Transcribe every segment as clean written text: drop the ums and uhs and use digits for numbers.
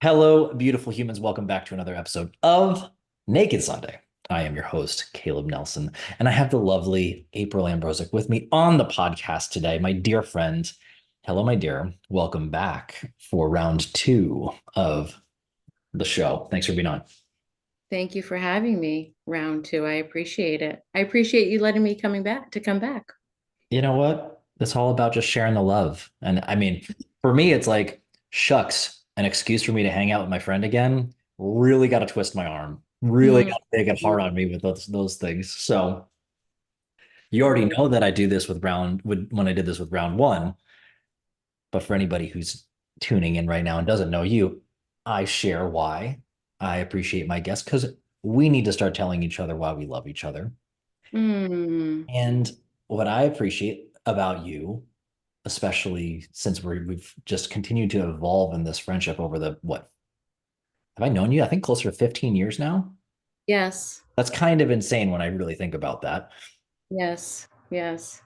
Hello, beautiful humans. Welcome back to another episode of Naked Sunday. I am your host, Caleb Nelson, and I have the lovely April Ambrozik with me on the podcast today, my dear friend. Hello, my dear. Welcome back for round two of the show. Thanks for being on. Thank you for having me round two. I appreciate it. I appreciate you letting me come back. You know what? It's all about just sharing the love. And I mean, for me, it's like, shucks, an excuse for me to hang out with my friend again. Really got to twist my arm. Really Mm, got to make it hard on me with those things. So, you already mm, know that I do this when I did this with round one, but for anybody who's tuning in right now and doesn't know you, I share why I appreciate my guests because we need to start telling each other why we love each other. mm. And what I appreciate about you, especially since we've just continued to evolve in this friendship over the what have I known you? I think closer to 15 years now. Yes, That's kind of insane when I really think about that. yes, yes.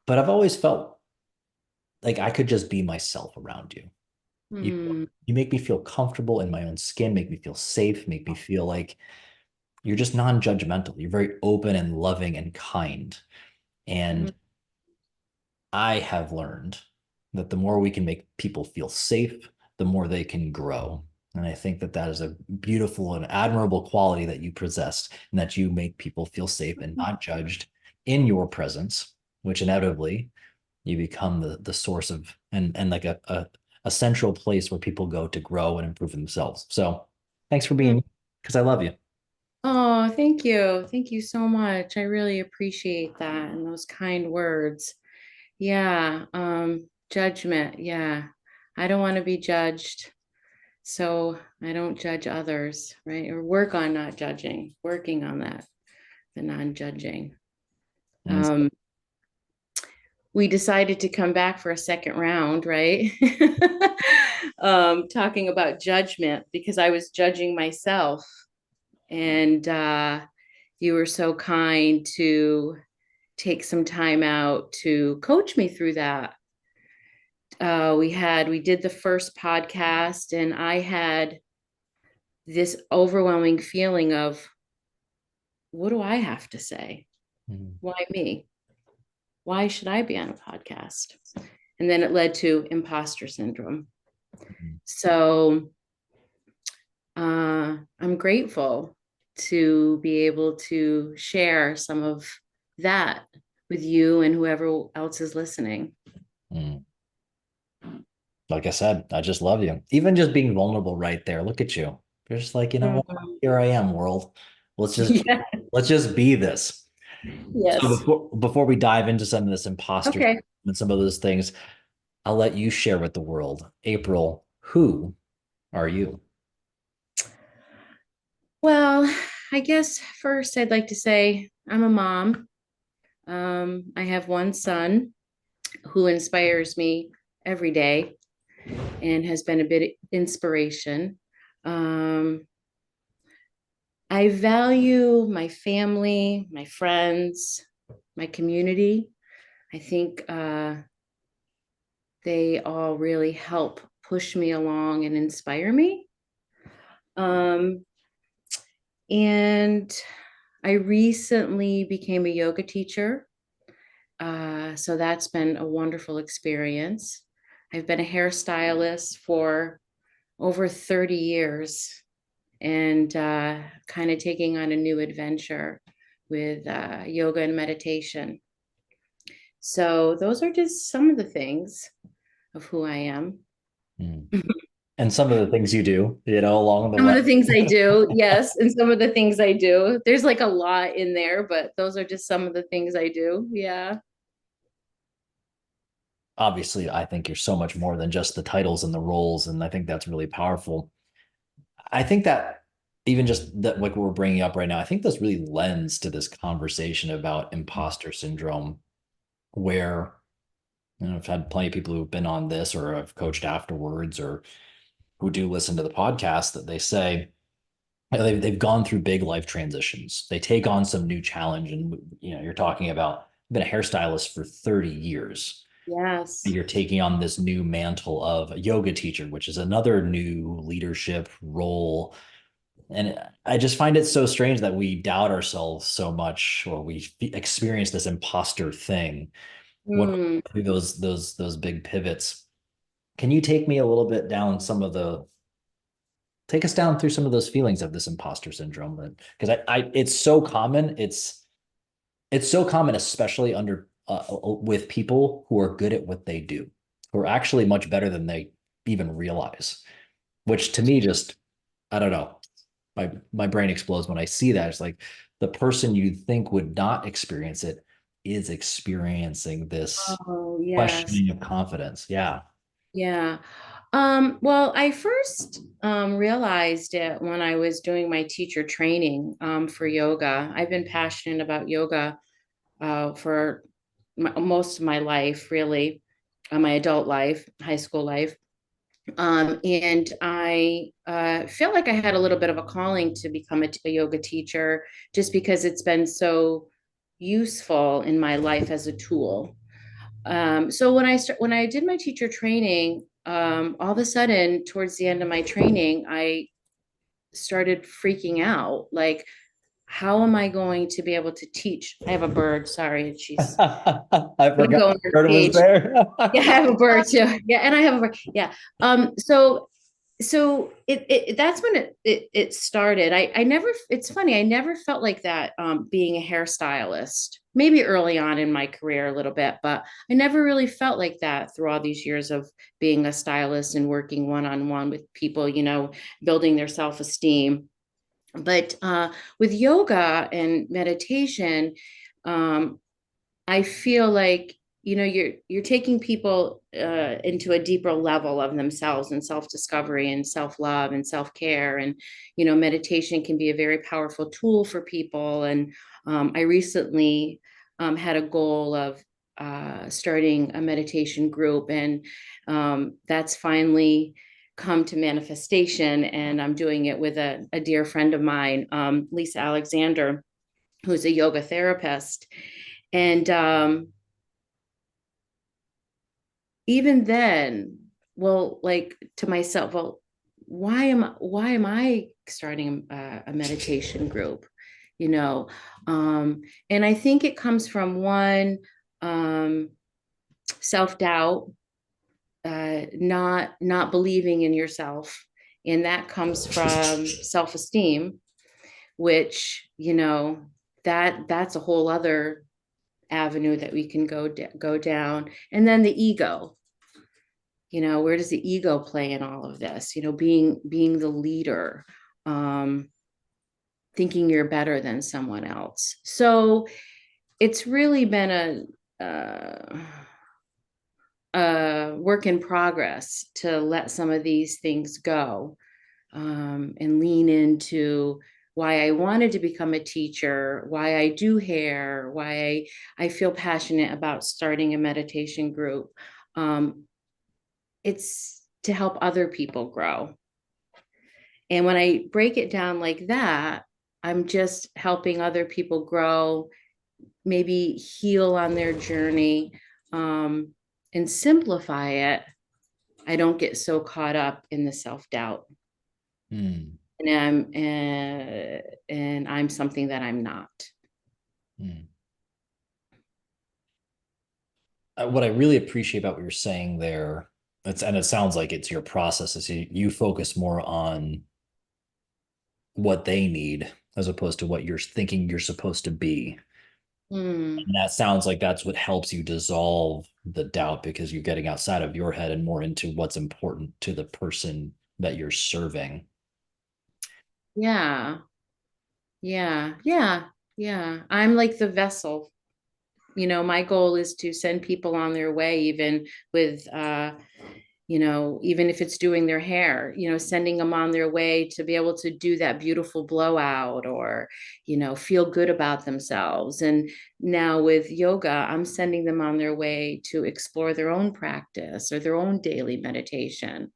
But I've always felt like I could just be myself around you. You Mm, you make me feel comfortable in my own skin, make me feel safe, make me feel like you're just non-judgmental. You're very open and loving and kind. mm, And I have learned that the more we can make people feel safe, the more they can grow. And I think that that is a beautiful and admirable quality that you possess, and that you make people feel safe and not judged in your presence, which inevitably you become the source of and like a central place where people go to grow and improve themselves. So thanks for mm. being because I love you. Oh, thank you. Thank you so much. I really appreciate that and those kind words. Yeah, judgment. Yeah. I don't want to be judged, so I don't judge others, right? Or work on not judging, working on that, the non-judging. And Um, we decided to come back for a second round, right? Talking about judgment because I was judging myself, and you were so kind to take some time out to coach me through that. We did the first podcast, and I had this overwhelming feeling of, what do I have to say? mm, Why me? Why should I be on a podcast? And then it led to imposter syndrome. mm, So I'm grateful to be able to share some of that with you and whoever else is listening. mm. Like I said, I just love you. Even just being vulnerable right there. Look at you. You're just like, you know what? Mhm. Here I am, world. Let's just Yeah. let's just be this. So Yes. before we dive into some of this imposter Okay. and some of those things, I'll let you share with the world. April, who are you? Well, I guess first I'd like to say I'm a mom. I have one son who inspires me every day and has been a bit inspiration. Um, I value my family, my friends, my community. I think they all really help push me along and inspire me. Um, and I recently became a yoga teacher. So that's been a wonderful experience. I've been a hairstylist for over 30 years and kind of taking on a new adventure with yoga and meditation. So those are just some of the things of who I am. Hmm. And some of the things you do, along the Some way. of the things I do, yes, and some of the things I do. There's like a lot in there, but those are just some of the things I do. Yeah. Obviously, I think you're so much more than just the titles and the roles, and I think that's really powerful. I think that even just that what we're bringing up right now, I think this really lends to this conversation about imposter syndrome, where I've had plenty of people who've been on this or have coached afterwards or who do listen to the podcast that they say they've gone through big life transitions. They take on some new challenge. And, you're talking about, I've been a hairstylist for 30 years. Yes. You're taking on this new mantle of a yoga teacher, which is another new leadership role. And I just find it so strange that we doubt ourselves so much, or we experience this imposter thing when Mm. we do those big pivots. Can you take me a little bit down some of the take us down through some of those feelings of this imposter syndrome? Because it's so common. It's so common, especially with people who are good at what they do, who are actually much better than they even realize. Which to me, just I don't know, my brain explodes when I see that. It's like the person you think would not experience it is experiencing this Oh, yes. questioning of confidence. Yeah. Yeah. Well, I first realized it when I was doing my teacher training for yoga. I've been passionate about yoga for most of my life, really, my adult life, high school life. And I felt like I had a little bit of a calling to become a yoga teacher just because it's been so useful in my life as a tool. So when I did my teacher training, all of a sudden towards the end of my training, I started freaking out. Like, how am I going to be able to teach? I have a bird. Sorry, she's I gonna forgot go in the her bird was cage. there. Yeah, I have a bird too. Yeah, and I have a bird. Yeah. So that's when it started. I never, it's funny, I never felt like that being a hairstylist. Maybe early on in my career a little bit, but I never really felt like that through all these years of being a stylist and working one-on-one with people, building their self-esteem. But with yoga and meditation, um, I feel like you're taking people into a deeper level of themselves and self-discovery and self-love and self-care. And meditation can be a very powerful tool for people. And I recently had a goal of starting a meditation group, and that's finally come to manifestation. And I'm doing it with a dear friend of mine, Lisa Alexander, who's a yoga therapist. And even then, well, like to myself, well, why am I starting a meditation group? You know, and I think it comes from one self-doubt, not believing in yourself, and that comes from self-esteem, which that's a whole other avenue that we can go down. And then the ego, where does the ego play in all of this? Being the leader, um thinking you're better than someone else. So it's really been a work in progress to let some of these things go, and lean into why I wanted to become a teacher, why I do hair, why I feel passionate about starting a meditation group. It's to help other people grow. And when I break it down like that, I'm just helping other people grow, maybe heal on their journey, and simplify it. I don't get so caught up in the self-doubt. Hmm. And I'm something that I'm not. Hmm. What I really appreciate about what you're saying there, and it sounds like it's your process, is you focus more on what they need as opposed to what you're thinking you're supposed to be. Hmm. And that sounds like that's what helps you dissolve the doubt because you're getting outside of your head and more into what's important to the person that you're serving. Yeah. Yeah. Yeah. Yeah. I'm like the vessel. My goal is to send people on their way, even with even if it's doing their hair, sending them on their way to be able to do that beautiful blowout, or feel good about themselves. And now with yoga, I'm sending them on their way to explore their own practice or their own daily meditation.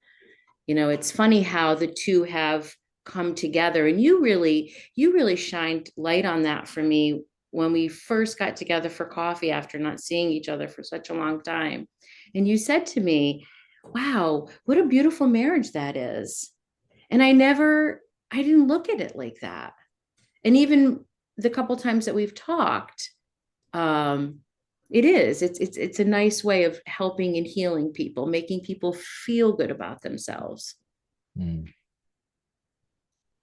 It's funny how the two have come together, and you really shined light on that for me when we first got together for coffee after not seeing each other for such a long time. And you said to me, wow, what a beautiful marriage that is. And I didn't look at it like that. And even the couple times that we've talked, um, it's a nice way of helping and healing people, making people feel good about themselves. Mm.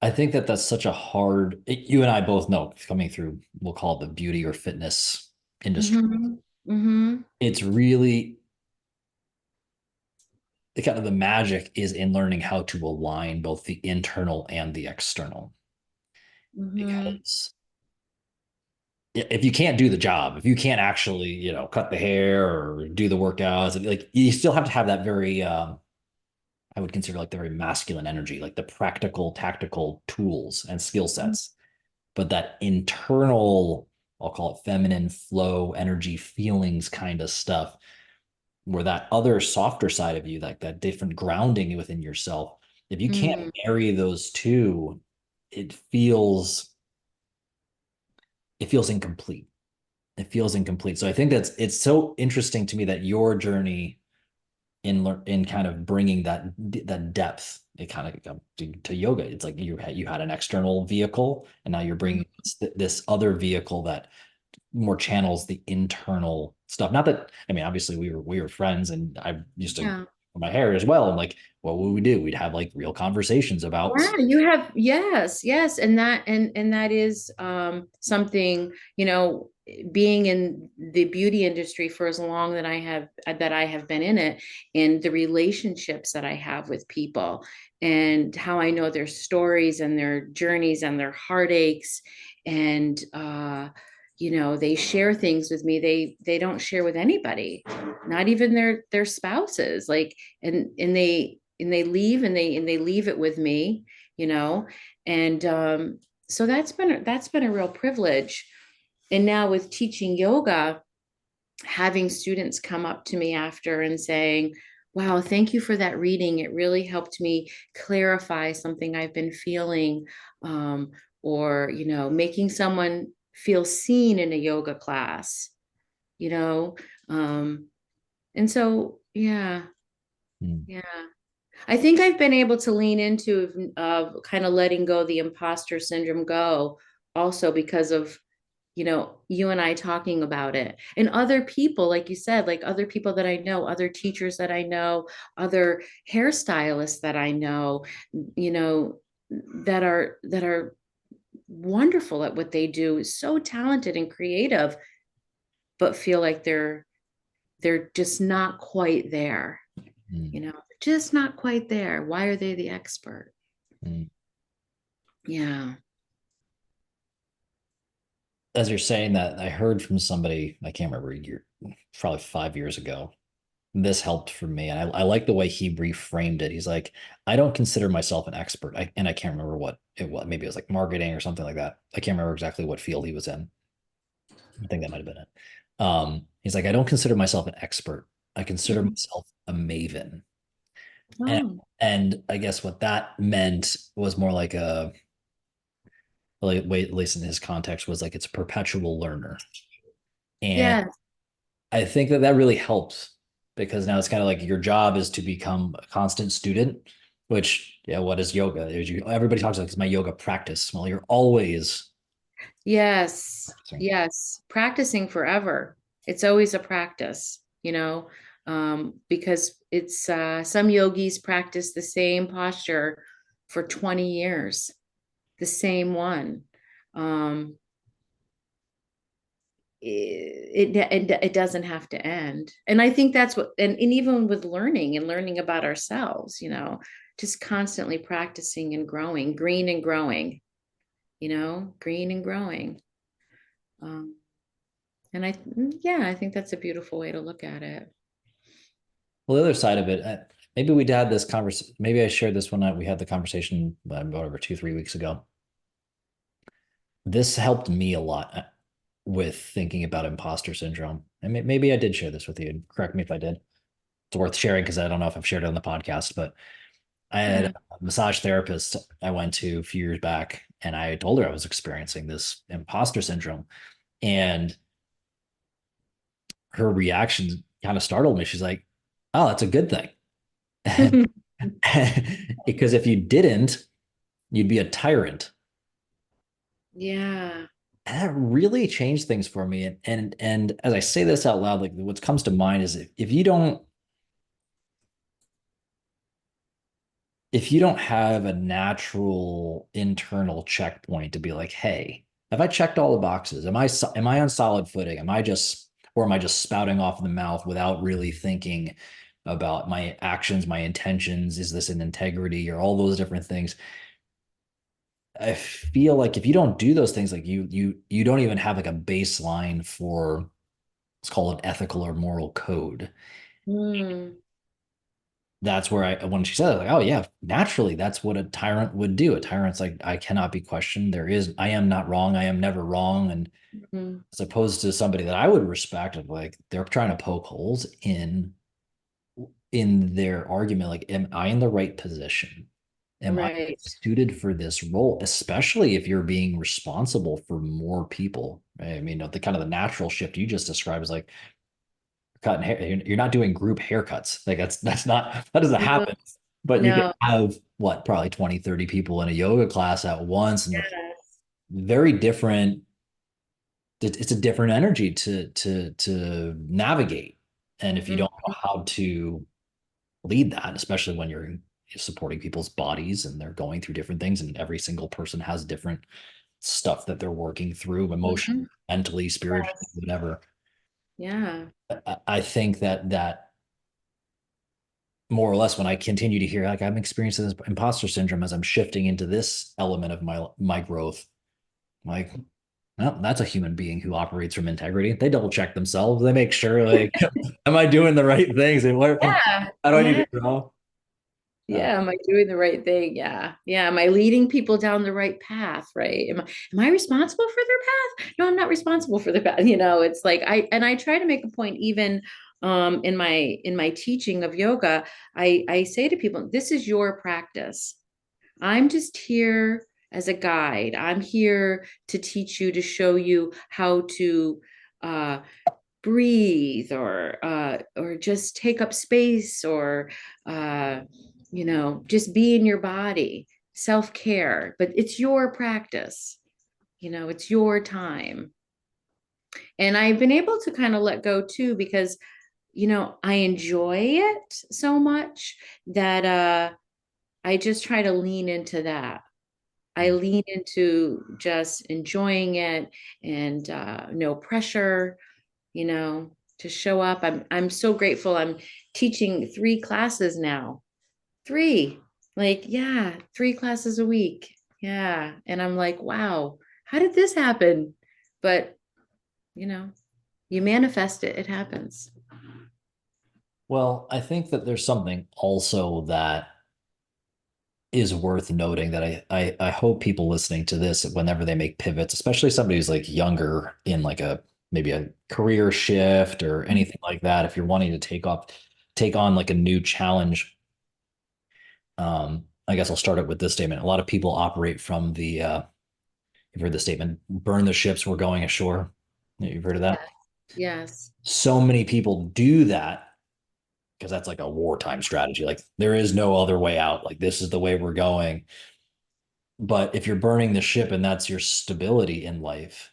I think that that's such a hard, you and I both know coming through, we'll call it the beauty or fitness industry. Mm-hmm. Mm-hmm. It's really the kind of the magic is in learning how to align both the internal and the external. Mm-hmm. Because if you can't do the job, if you can't actually, cut the hair or do the workouts, like you still have to have that very, I would consider like the very masculine energy, like the practical, tactical tools and skill sets. But that internal, I'll call it feminine flow, energy, feelings kind of stuff, where that other softer side of you, like that different grounding within yourself, if you can't Mm. marry those two, it feels it feels incomplete. It feels incomplete. So I think it's so interesting to me that your journey in kind of bringing that depth, it kind of to yoga. It's like you had an external vehicle, and now you're bringing this other vehicle that more channels the internal stuff. Not that, I mean, obviously we were friends, and I used to Yeah. my hair as well. And like, what would we do? We'd have like real conversations about. Yeah, you have, yes, yes, and that is something, being in the beauty industry for as long that I have been in it, and the relationships that I have with people, and how I know their stories and their journeys and their heartaches, and they share things with me they don't share with anybody, not even their spouses, like, and they leave, and they leave it with me, you know and so that's been a real privilege. And now with teaching yoga, having students come up to me after and saying, wow, thank you for that reading, it really helped me clarify something I've been feeling, or making someone feel seen in a yoga class, you know um, and so, yeah. Hmm. Yeah, I think I've been able to lean into kind of letting go the imposter syndrome go, also because of, you and I talking about it, and other people, like you said, like other people that I know, other teachers that I know, other hairstylists that I know, you know, that are wonderful at what they do, so talented and creative, but feel like they're just not quite there, Hmm. just not quite there. Why are they the expert? Hmm. Yeah. As you're saying that, I heard from somebody, I can't remember a year, probably 5 years ago. This helped for me. And I like the way he reframed it. He's like, I don't consider myself an expert. And I can't remember what it was. Maybe it was like marketing or something like that. I can't remember exactly what field he was in. I think that might have been it. He's like, I don't consider myself an expert. I consider Mhm. myself a maven. And Oh, and I guess what that meant was more like a, like, wait, at least in his context, was like it's a perpetual learner. And yes, I think that that really helps, because now it's kind of like your job is to become a constant student, which, yeah, what is yoga? Everybody talks like it's my yoga practice. Well, you're always yes, practicing. yes. Practicing forever. It's always a practice, because it's some yogis practice the same posture for 20 years, the same one. Um, it doesn't have to end. And I think that's what, and even with learning about ourselves, just constantly practicing and growing, green and growing, green and growing. Um, and yeah, I think that's a beautiful way to look at it. Well, the other side of it, maybe we had this conversation. Maybe I shared this when we had the conversation about over 2, 3 weeks ago. This helped me a lot with thinking about imposter syndrome. And maybe I did share this with you. Correct me if I did. It's worth sharing because I don't know if I've shared it on the podcast, but I had Yeah. a massage therapist I went to a few years back, and I told her I was experiencing this imposter syndrome. And her reaction kind of startled me. She's like, Oh, that's a good thing. Because if you didn't, you'd be a tyrant. Yeah. And that really changed things for me. And as I say this out loud, like what comes to mind is if you don't have a natural internal checkpoint to be like, hey, have I checked all the boxes? Am I on solid footing? Am I just spouting off the mouth without really thinking about my actions, my intentions? Is this an integrity or all those different things? I feel like if you don't do those things, like you don't even have like a baseline for let's call it ethical or moral code. Mm, That's where when she said it, like, oh yeah, naturally, that's what a tyrant would do. A tyrant's like, I cannot be questioned. I am not wrong. I am never wrong. And mm, as opposed to somebody that I would respect, of like they're trying to poke holes in their argument. Like, am I in the right position? Am I right. suited for this role? Especially if you're being responsible for more people. Right? I mean, the kind of the natural shift you just described is like cutting hair. You're not doing group haircuts. Like that's not that doesn't No, happen. But you can no. have what probably 20, 30 people in a yoga class at once, and Yes. very different. It's a different energy to navigate. And if you Mm, don't know how to lead that, especially when you're supporting people's bodies and they're going through different things, and every single person has different stuff that they're working through emotionally, mhm. mentally, spiritually, Yes. whatever. Yeah. I think that more or less when I continue to hear like I'm experiencing this imposter syndrome as I'm shifting into this element of my growth, like well, that's a human being who operates from integrity. They double check themselves. They make sure like, am I doing the right things? And where Yeah. how do I need Yeah. to grow? Uh, Yeah. Am I doing the right thing? Yeah. Yeah. Am I leading people down the right path? Right. Am I responsible for their path? No, I'm not responsible for their path. It's like I try to make a point even in my teaching of yoga. I say to people, this is your practice. I'm just here as a guide. I'm here to teach you, to show you how to uh, breathe or just take up space or just be in your body, self-care. But it's your practice. It's your time. And I've been able to kind of let go too because I enjoy it so much that I just try to lean into that. I lean into just enjoying it and no pressure, to show up. I'm so grateful. I'm teaching 3 classes now. Three. Like, yeah, 3 classes a week. Yeah. And I'm like, wow, how did this happen? But, you know, you manifest it, it happens. well, I think that there's something also that is worth noting that I hope people listening to this whenever they make pivots, especially somebody who's like younger in like a maybe a career shift or anything like that, if you're wanting to take on like a new challenge. I guess I'll start it with this statement. A lot of people operate from you've heard the statement, burn the ships, we're going ashore. You've heard of that? Yes. Yes. So many people do that because that's like a wartime strategy. Like there is no other way out. Like this is the way we're going. But if you're burning the ship and that's your stability in life,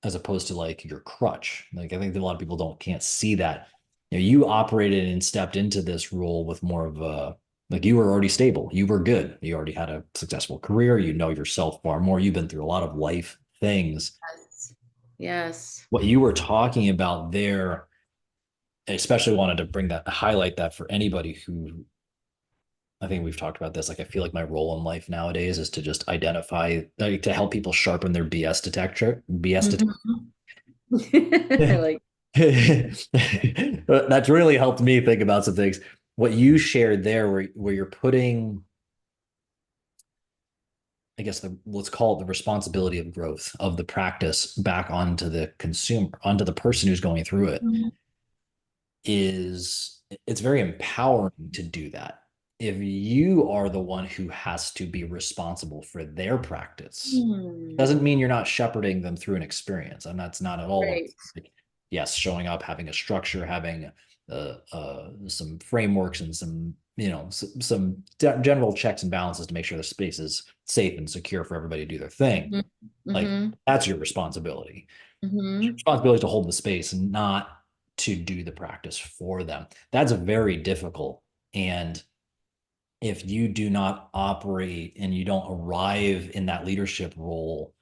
as opposed to like your crutch, like I think that a lot of people can't see that. You operated and stepped into this role with more of a like you were already stable. You were good. You already had a successful career. You know yourself far more. You've been through a lot of life things. Yes. Yes. What you were talking about there, I especially wanted to highlight that for anybody who I think we've talked about this. Like, I feel like my role in life nowadays is to just identify, like, to help people sharpen their BS detector. BS detector. Mhm. I like, That's really helped me think about some things. What you shared there, where you're putting, I guess let's call it the responsibility of growth of the practice back onto the consumer, onto the person who's going through it, it's very empowering to do that. If you are the one who has to be responsible for their practice, hmm, doesn't mean you're not shepherding them through an experience. And that's not at all what right. like, yes, showing up, having a structure, having some frameworks and some, some general checks and balances to make sure the space is safe and secure for everybody to do their thing. Mhm. Like Mhm. that's your responsibility. Your Mhm. responsibility is to hold the space and not to do the practice for them. That's very difficult. And if you do not operate and you don't arrive in that leadership role,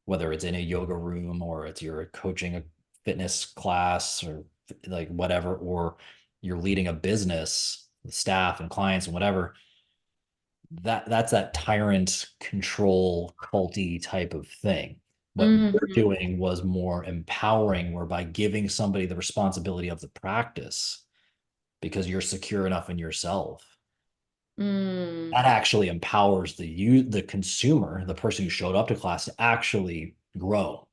whether it's in a yoga room or it's you're coaching a fitness class or like whatever, or you're leading a business with staff and clients and whatever, that's that tyrant control culty type of thing. What we're Mhm. doing was more empowering, whereby giving somebody the responsibility of the practice because you're secure enough in yourself. Mm. That actually empowers the consumer, the person who showed up to class, to actually grow.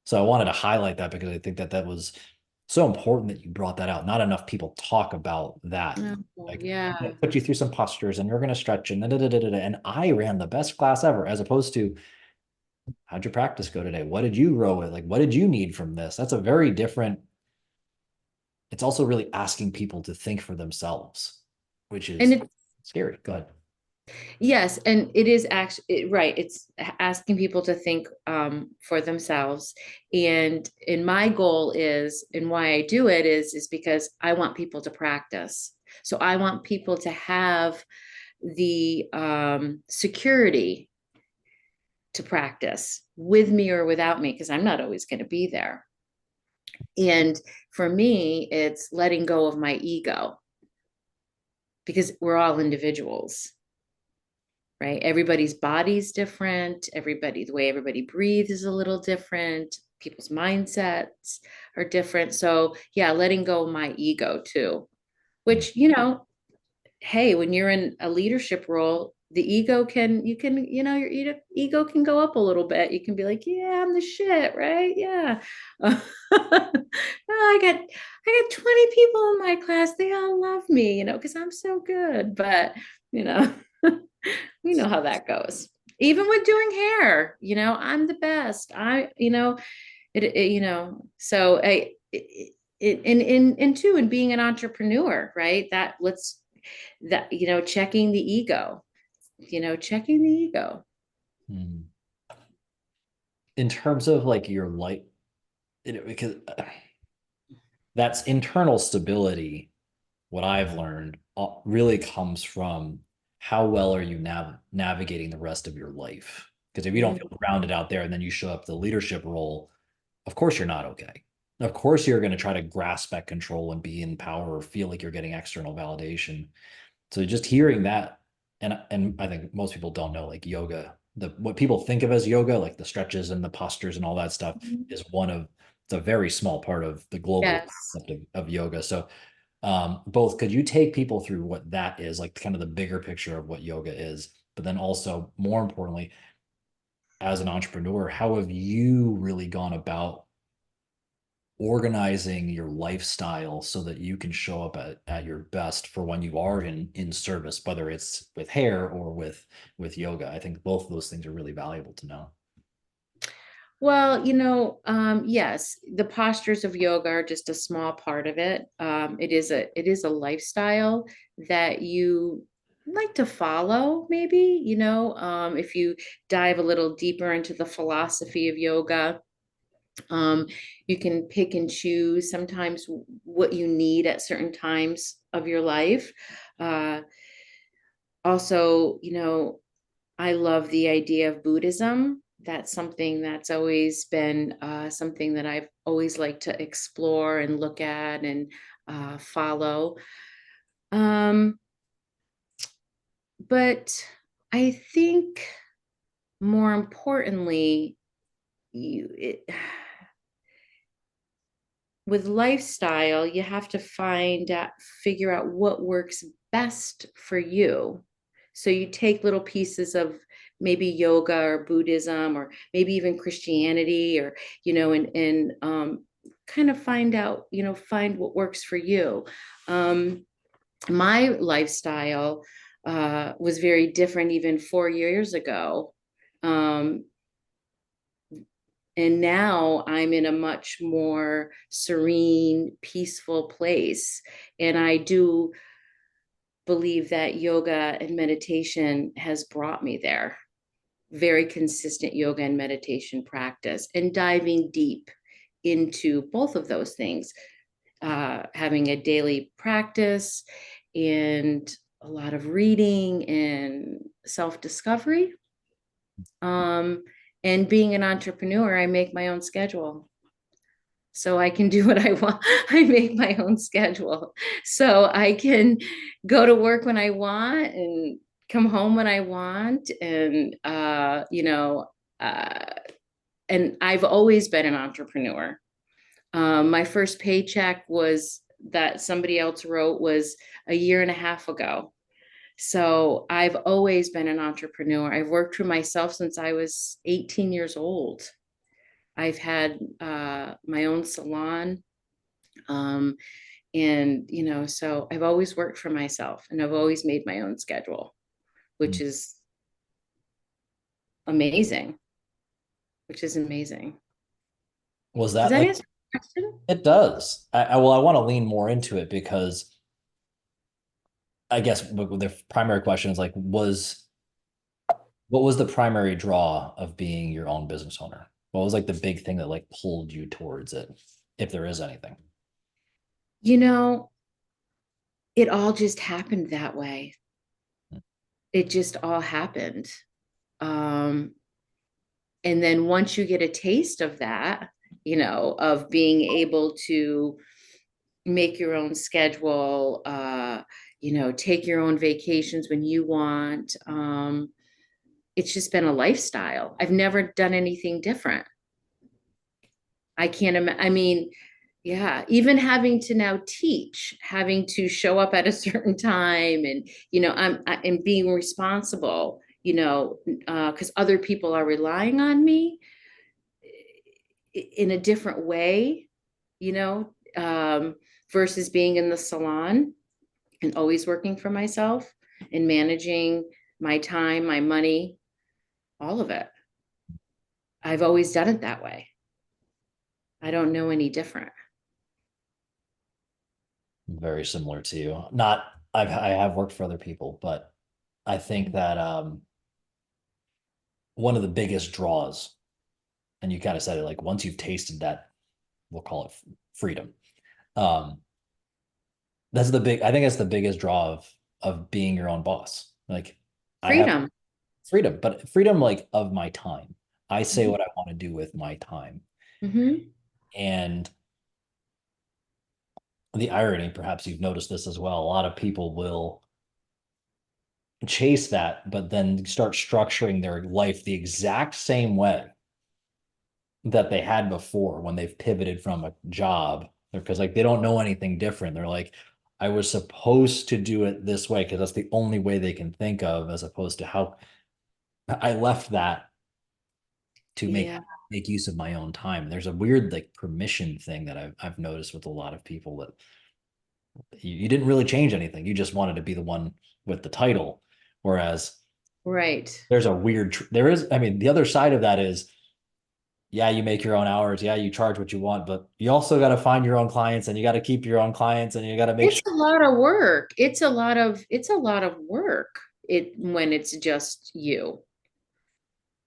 So I wanted to highlight that because I think that that was so important that you brought that out. Not enough people talk about that. Oh, Like, I'm yeah. gonna put you through some postures and you're going to stretch and da, da, da, da, da, and I ran the best class ever, as opposed to how'd your practice go today? What did you row with? Like, what did you need from this? That's a very different. It's also really asking people to think for themselves, which And is it's scary. Go ahead. yes, and it is actually right. It's asking people to think for themselves. And my goal is, and why I do it is because I want people to practice. So I want people to have the security to practice with me or without me, because I'm not always going to be there. And for me, it's letting go of my ego because we're all individuals, right? Everybody's body's different. The way everybody breathes is a little different. People's mindsets are different. So, yeah, letting go of my ego too, Hmm. which, hey, when you're in a leadership role, the ego can, your ego can go up a little bit. You can be like, yeah, I'm the shit, right? Yeah. I got 20 people in my class. They all love me, because I'm so good. But, you know, we know how that goes. Even with doing hair, I'm the best. So and two, and being an entrepreneur, right? Checking the ego, checking the ego. Hmm. In terms of like your light, because that's internal stability. What I've learned really comes from how well are you navigating the rest of your life? Because if you don't Mm, feel grounded out there and then you show up the leadership role, of course you're not okay. Of course you're going to try to grasp at control and be in power or feel like you're getting external validation. So just hearing that, and I think most people don't know like yoga, the what people think of as yoga, like the stretches and the postures and all that stuff, is one of it's a very small part of the global yes. concept of yoga. So both could you take people through what that is, like kind of the bigger picture of what yoga is, but then also more importantly, as an entrepreneur, how have you really gone about organizing your lifestyle so that you can show up at your best for when you are in service, whether it's with hair or with yoga? I think both of those things are really valuable to know. Well, yes, the postures of yoga are just a small part of it. It is a lifestyle that you like to follow, maybe, if you dive a little deeper into the philosophy of yoga. Um, you can pick and choose sometimes what you need at certain times of your life. Uh, Also, I love the idea of Buddhism. That's something that's always been something that I've always liked to explore and look at and follow. Um, but I think more importantly, you, it, with lifestyle, you have to figure out what works best for you. So you take little pieces of maybe yoga or Buddhism or maybe even Christianity or, and kind of find what works for you. My lifestyle was very different even 4 years ago. Um, And now I'm in a much more serene, peaceful place. And I do believe that yoga and meditation has brought me there. Very consistent yoga and meditation practice, and diving deep into both of those things, having a daily practice and a lot of reading and self discovery. Um, and being an entrepreneur, I make my own schedule. So I can do what I want. I make my own schedule. So I can go to work when I want and come home when I want. And, uh, and I've always been an entrepreneur. My first paycheck was that somebody else wrote was a year and a half ago. So I've always been an entrepreneur. I've worked for myself since I was 18 years old. I've had my own salon. Um, and, so I've always worked for myself and I've always made my own schedule, which is amazing, which is amazing. Was Does that that like, answer your question? it does. Well, I want to lean more into it because I guess the primary question is like, what was the primary draw of being your own business owner? What was like the big thing that like pulled you towards it, if there is anything? You know, it all just happened that way. It just all happened. Um, and then once you get a taste of that, of being able to make your own schedule, take your own vacations when you want. It's just been a lifestyle. I've never done anything different. I can't imagine. I mean, yeah, even having to now teach, having to show up at a certain time, and and being responsible, because other people are relying on me in a different way, you know, um, versus being in the salon and always working for myself and managing my time, my money, all of it. I've always done it that way. I don't know any different. Very similar to you. Not, I have worked for other people, but I think that one of the biggest draws, and you kind of said it, like once you've tasted that, we'll call it freedom. Um, that's the big, I think that's the biggest draw of being your own boss. Like I have Freedom. freedom, but freedom like of my time. I say Mhm. what I want to do with my time. Mhm. And the irony, perhaps you've noticed this as well, a lot of people will chase that, but then start structuring their life the exact same way that they had before when they've pivoted from a job because like they don't know anything different. They're like, I was supposed to do it this way because that's the only way they can think of, as opposed to how I left that to Yeah. make use of my own time. There's a weird like permission thing that I've noticed with a lot of people that you didn't really change anything. You just wanted to be the one with the title. Whereas Right. there's a weird, there is, I mean, the other side of that is, yeah, you make your own hours. Yeah, you charge what you want, but you also got to find your own clients and you got to keep your own clients and you got to make It's sure. a lot of work. It's a lot of work. When it's just you.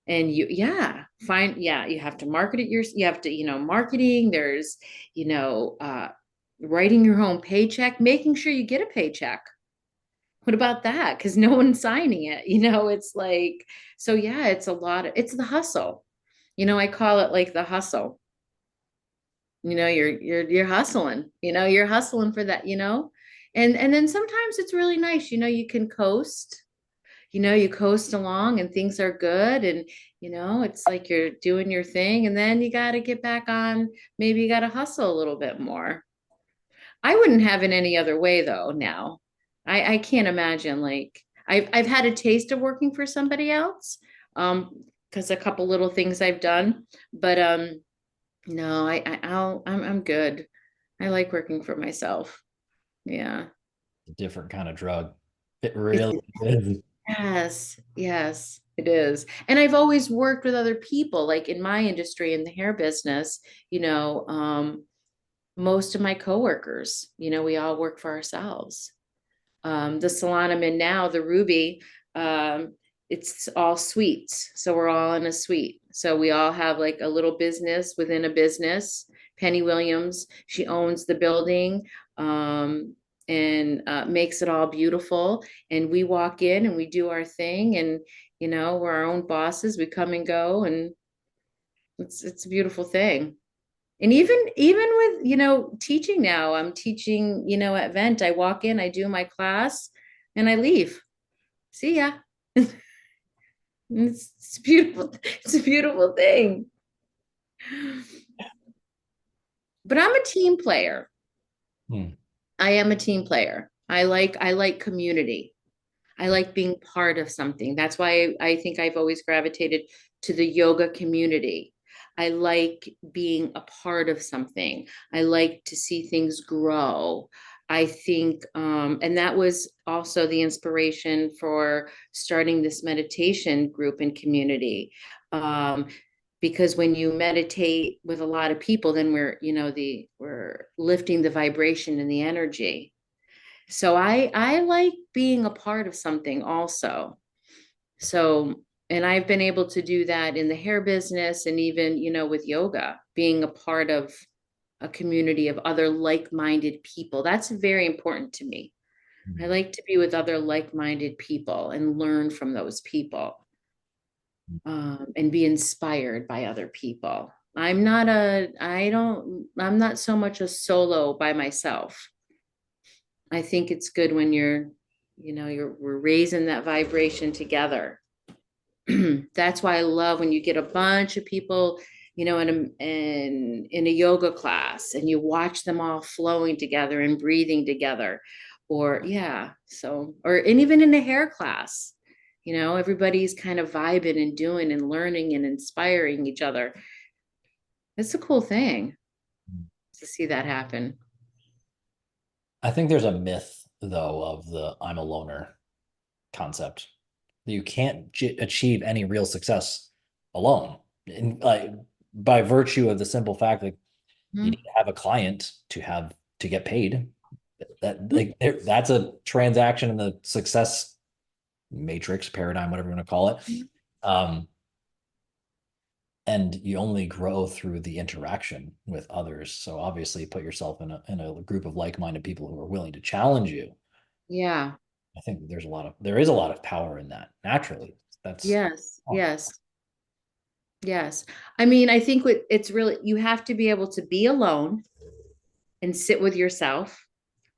And you have to market it you have to, marketing, there's, you know, uh writing your own paycheck, making sure you get a paycheck. What about that? Because no one's signing it, it's like, so yeah, it's the hustle. I call it like the hustle. You're hustling, you're hustling for that, and then sometimes it's really nice, you can coast, you coast along and things are good, and it's like you're doing your thing, and then you got to get back on, maybe you got to hustle a little bit more. I wouldn't have it any other way though now. I can't imagine, like, I've had a taste of working for somebody else, because a couple little things I've done, but no, I'm good. I like working for myself. Yeah. A different kind of drug. It It's really is. Yes, yes. It is. And I've always worked with other people, like in my industry, in the hair business, you know, most of my coworkers, we all work for ourselves. The salon I'm in now, the Ruby, um, it's all suites. So we're all in a suite. So we all have like a little business within a business. Penny Williams, she owns the building, and makes it all beautiful. And we walk in and we do our thing, and we're our own bosses. We come and go, and it's a beautiful thing. And even with, teaching now, I'm teaching, at Vent. I walk in, I do my class, and I leave. See ya. It's beautiful. It's a beautiful thing. But I'm a team player. Hmm. I am a team player. I like community. I like being part of something. That's why I think I've always gravitated to the yoga community. I like being a part of something. I like to see things grow. I think, and that was also the inspiration for starting this meditation group and community. Um, because when you meditate with a lot of people, then we're lifting the vibration and the energy. So I like being a part of something also. So, and I've been able to do that in the hair business, and even, with yoga, being a part of a community of other like-minded people. That's very important to me. I Hmm. like to be with other like-minded people and learn from those people, and be inspired by other people. I'm not so much a solo by myself. I think it's good when we're raising that vibration together. That's why I love when you get a bunch of people, in a yoga class, and you watch them all flowing together and breathing together. Or yeah, and even in a hair class, everybody's kind of vibing and doing and learning and inspiring each other. It's a cool thing to see that happen. I think there's a myth though of the I'm a loner concept. You can't achieve any real success alone. And like by virtue of the simple fact that you need Mhm. to have a client to get paid. That's a transaction in the success matrix paradigm, whatever you want to call it. Um, and you only grow through the interaction with others. So obviously, put yourself in a group of like-minded people who are willing to challenge you. Yeah. I think there is a lot of power in that naturally. That's Yes. Yes. Yes. I mean, I think it's really, you have to be able to be alone and sit with yourself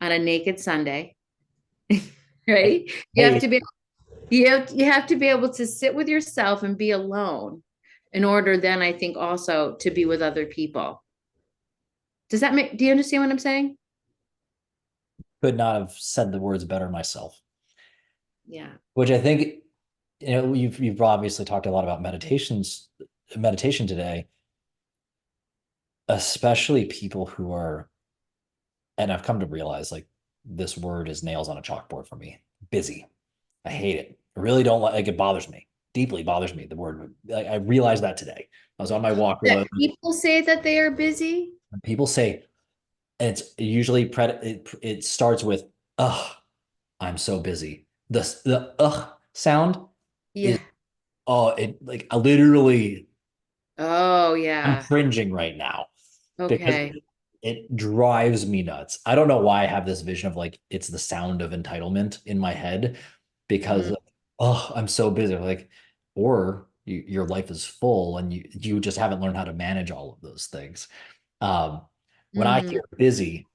on a naked Sunday, right? You have hey, to be you have to be able to sit with yourself and be alone in order then I think also to be with other people. Do you understand what I'm saying? could not have said the words better myself. Yeah. Which I think you've obviously talked a lot about meditation today, especially people who are, and I've come to realize like this word is nails on a chalkboard for me. Busy. I hate it. I really don't like it. Bothers me. Deeply bothers me. The word. I realized that today. I was on my walk That with people say that they are busy. people say, and it's usually it starts with ugh, I'm so busy. The ugh sound is Yeah. it like I literally Oh I'm yeah. cringing right now because Okay. it drives me nuts. I don't know why I have this vision of like it's the sound of entitlement in my head because Mhm. oh, I'm so busy. Like, or your life is full and you just haven't learned how to manage all of those things. Um, when I Mhm. hear busy,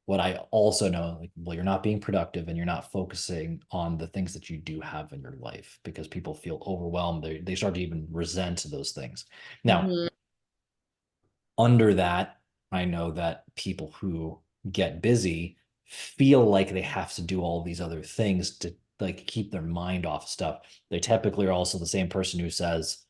what I also know, like, well, you're not being productive and you're not focusing on the things that you do have in your life because people feel overwhelmed. They start to even resent those things. Now, Mhm. under that, I know that people who get busy feel like they have to do all these other things to like keep their mind off stuff. They typically are also the same person who says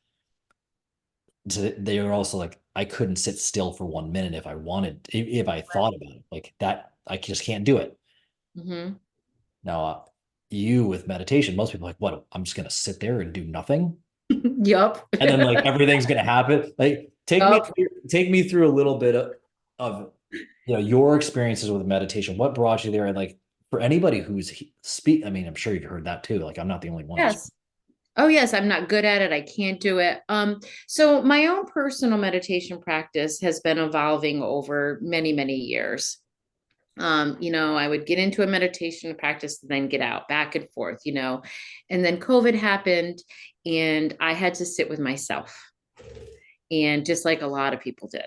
they are also like, I couldn't sit still for 1 minute if I wanted, if I thought about it like that. I just can't do it. Mhm. Now, you with meditation. Most people are like, what? I'm just gonna sit there and do nothing, Yup. and then like everything's gonna happen. Like Yup. take me through a little bit of your experiences with meditation. What brought you there? And like for anybody who's I mean, I'm sure you've heard that too. Like I'm not the only one who's. Yes. Oh yes, I'm not good at it. I can't do it. So my own personal meditation practice has been evolving over many, many years. I would get into a meditation practice and then get out, back and forth, and then COVID happened and I had to sit with myself. And just like a lot of people did.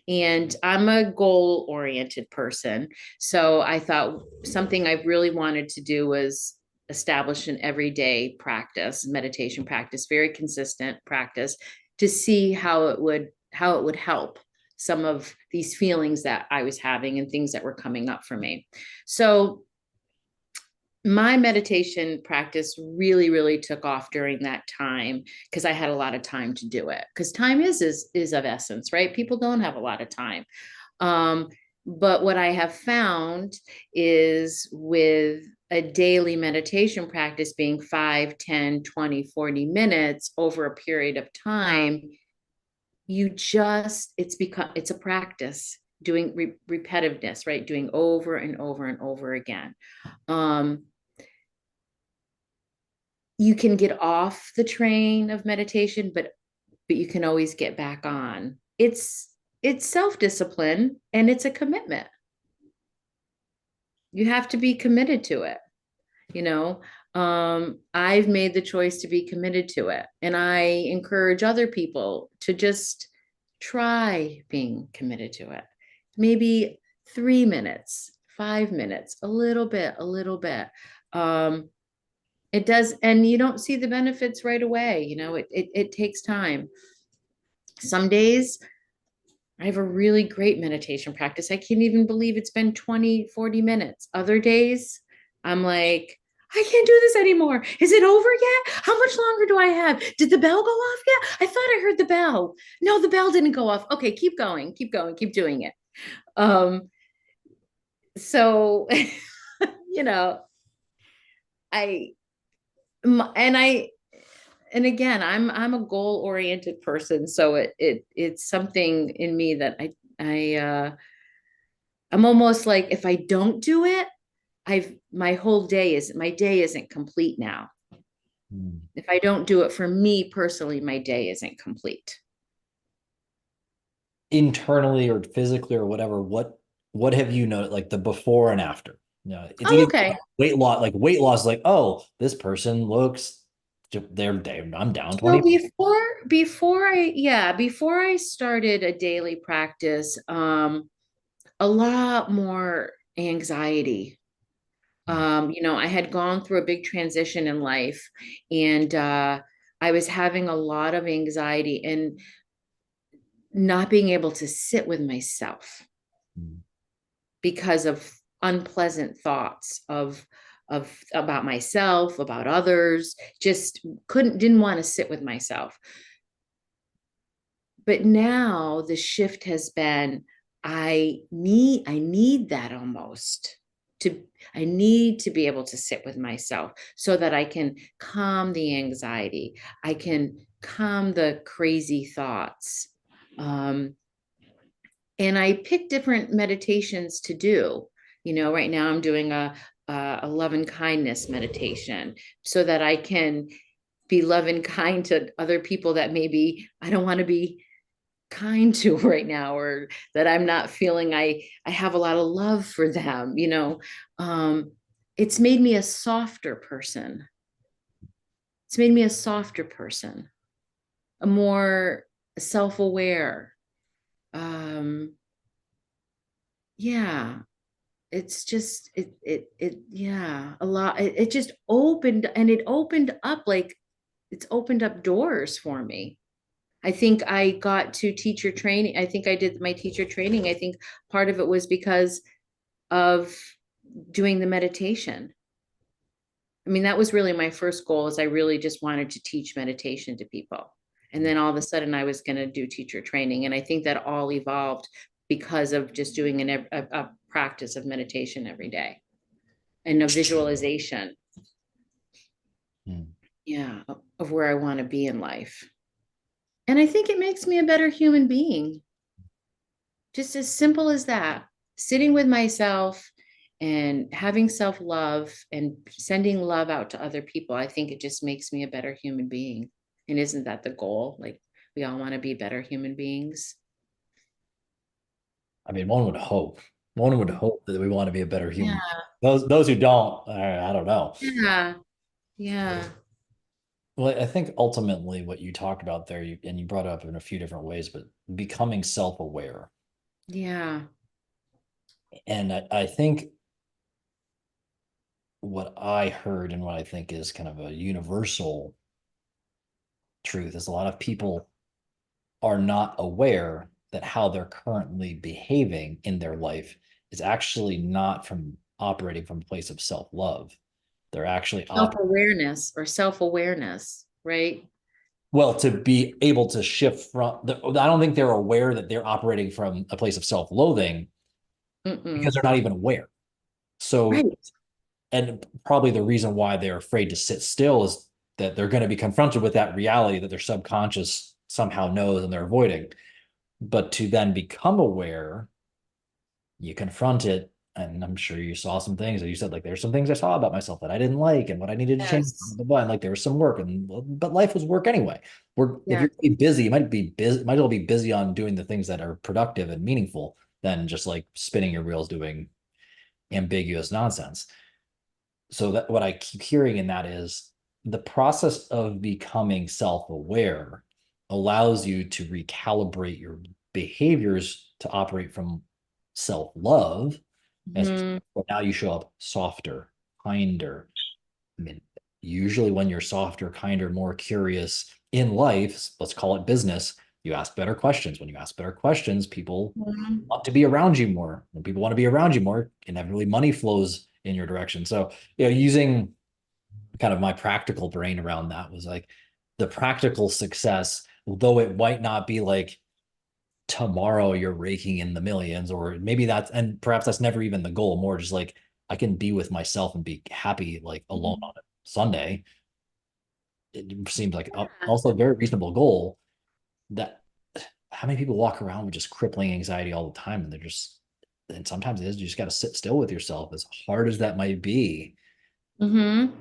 And I'm a goal oriented person. So I thought something I really wanted to do was establish an everyday practice, meditation practice, very consistent practice to see how it would help some of these feelings that I was having and things that were coming up for me. So my meditation practice really, really took off during that time because I had a lot of time to do it. Because time is of essence, right? People don't have a lot of time. Um, but what I have found is with a daily meditation practice being 5, 10, 20, 40 minutes over a period of time, it's a practice doing repetitiveness, right? Doing over and over and over again. You can get off the train of meditation, but you can always get back on. It's self-discipline and it's a commitment. You have to be committed to it, you know. I've made the choice to be committed to it, and I encourage other people to just try being committed to it. Maybe 3 minutes, 5 minutes, a little bit, a little bit. It does, and you don't see the benefits right away. It takes time. Some days I have a really great meditation practice. I can't even believe it's been 20, 40 minutes. Other days, I'm like, I can't do this anymore. Is it over yet? How much longer do I have? Did the bell go off yet? I thought I heard the bell. No, the bell didn't go off. Okay, keep going, keep going, keep doing it. So, you know, I, and I, and again, I'm a goal oriented person, so it's something in me that I'm almost like if I don't do it, my day isn't complete now. Hmm. If I don't do it for me personally, my day isn't complete. Internally or physically or whatever, what have you noticed, like the before and after? It's Oh, easy. okay. Weight loss, like, oh, this person looks, I'm down So 20. before I started a daily practice, a lot more anxiety. I had gone through a big transition in life, and I was having a lot of anxiety and not being able to sit with myself because of unpleasant thoughts of about myself, about others, just didn't want to sit with myself. But now the shift has been I need that almost to I need to be able to sit with myself so that I can calm the anxiety. I can calm the crazy thoughts. And I pick different meditations to do. Right now I'm doing a love and kindness meditation so that I can be love and kind to other people that maybe I don't want to be kind to right now, or that I'm not feeling I have a lot of love for them. It's made me a softer person. It's made me a softer person, a more self-aware. Yeah, it's just yeah, a lot. It just opened, and it's opened up doors for me. I think I got to teacher training. I think I did my teacher training. I think part of it was because of doing the meditation. I mean, that was really my first goal, is I really just wanted to teach meditation to people. And then all of a sudden I was going to do teacher training. And I think that all evolved because of just doing a practice of meditation every day and a visualization. Mm. Yeah, of where I want to be in life. And I think it makes me a better human being. Just as simple as that. Sitting with myself and having self-love and sending love out to other people, I think it just makes me a better human being. And isn't that the goal? Like we all want to be better human beings. I mean, one would hope that we want to be a better Yeah. human. Those who don't, I don't know. Yeah. Yeah. Well, I think ultimately what you talked about there, and you brought it up in a few different ways, but becoming self-aware. Yeah. And I think what I heard and what I think is kind of a universal truth is a lot of people are not aware that how they're currently behaving in their life is actually not from operating from a place of self-love. They're actually Self-awareness or self-awareness, right? well, to be able to shift I don't think they're aware that they're operating from a place of self-loathing because Mm-mm. they're not even aware. So, Right. and probably the reason why they're afraid to sit still is that they're going to be confronted with that reality that their subconscious somehow knows and they're avoiding. But to then become aware, you confront it. And I'm sure you saw some things that you said, like, there's some things I saw about myself that I didn't like and what I needed to change. Yes. And like, there was some work, but life was work anyway. If Yeah. you're busy, you might be busy, might as well be busy on doing the things that are productive and meaningful than just like spinning your wheels doing ambiguous nonsense. So that what I keep hearing in that is the process of becoming self-aware allows you to recalibrate your behaviors to operate from self-love as Mhm. well, now you show up softer, kinder. I mean, usually when you're softer, kinder, more curious in life, let's call it business, you ask better questions. When you ask better questions, people Mhm. want to be around you more. When people want to be around you more, inevitably money flows in your direction. So, using kind of my practical brain around that was like the practical success, though it might not be like tomorrow you're raking in the millions, or maybe that's, and perhaps that's never even the goal, more just like I can be with myself and be happy like alone on a Sunday. It seems like also a very reasonable goal. That how many people walk around with just crippling anxiety all the time, and they're just, and sometimes it is you just got to sit still with yourself, as hard as that might be. Mhm.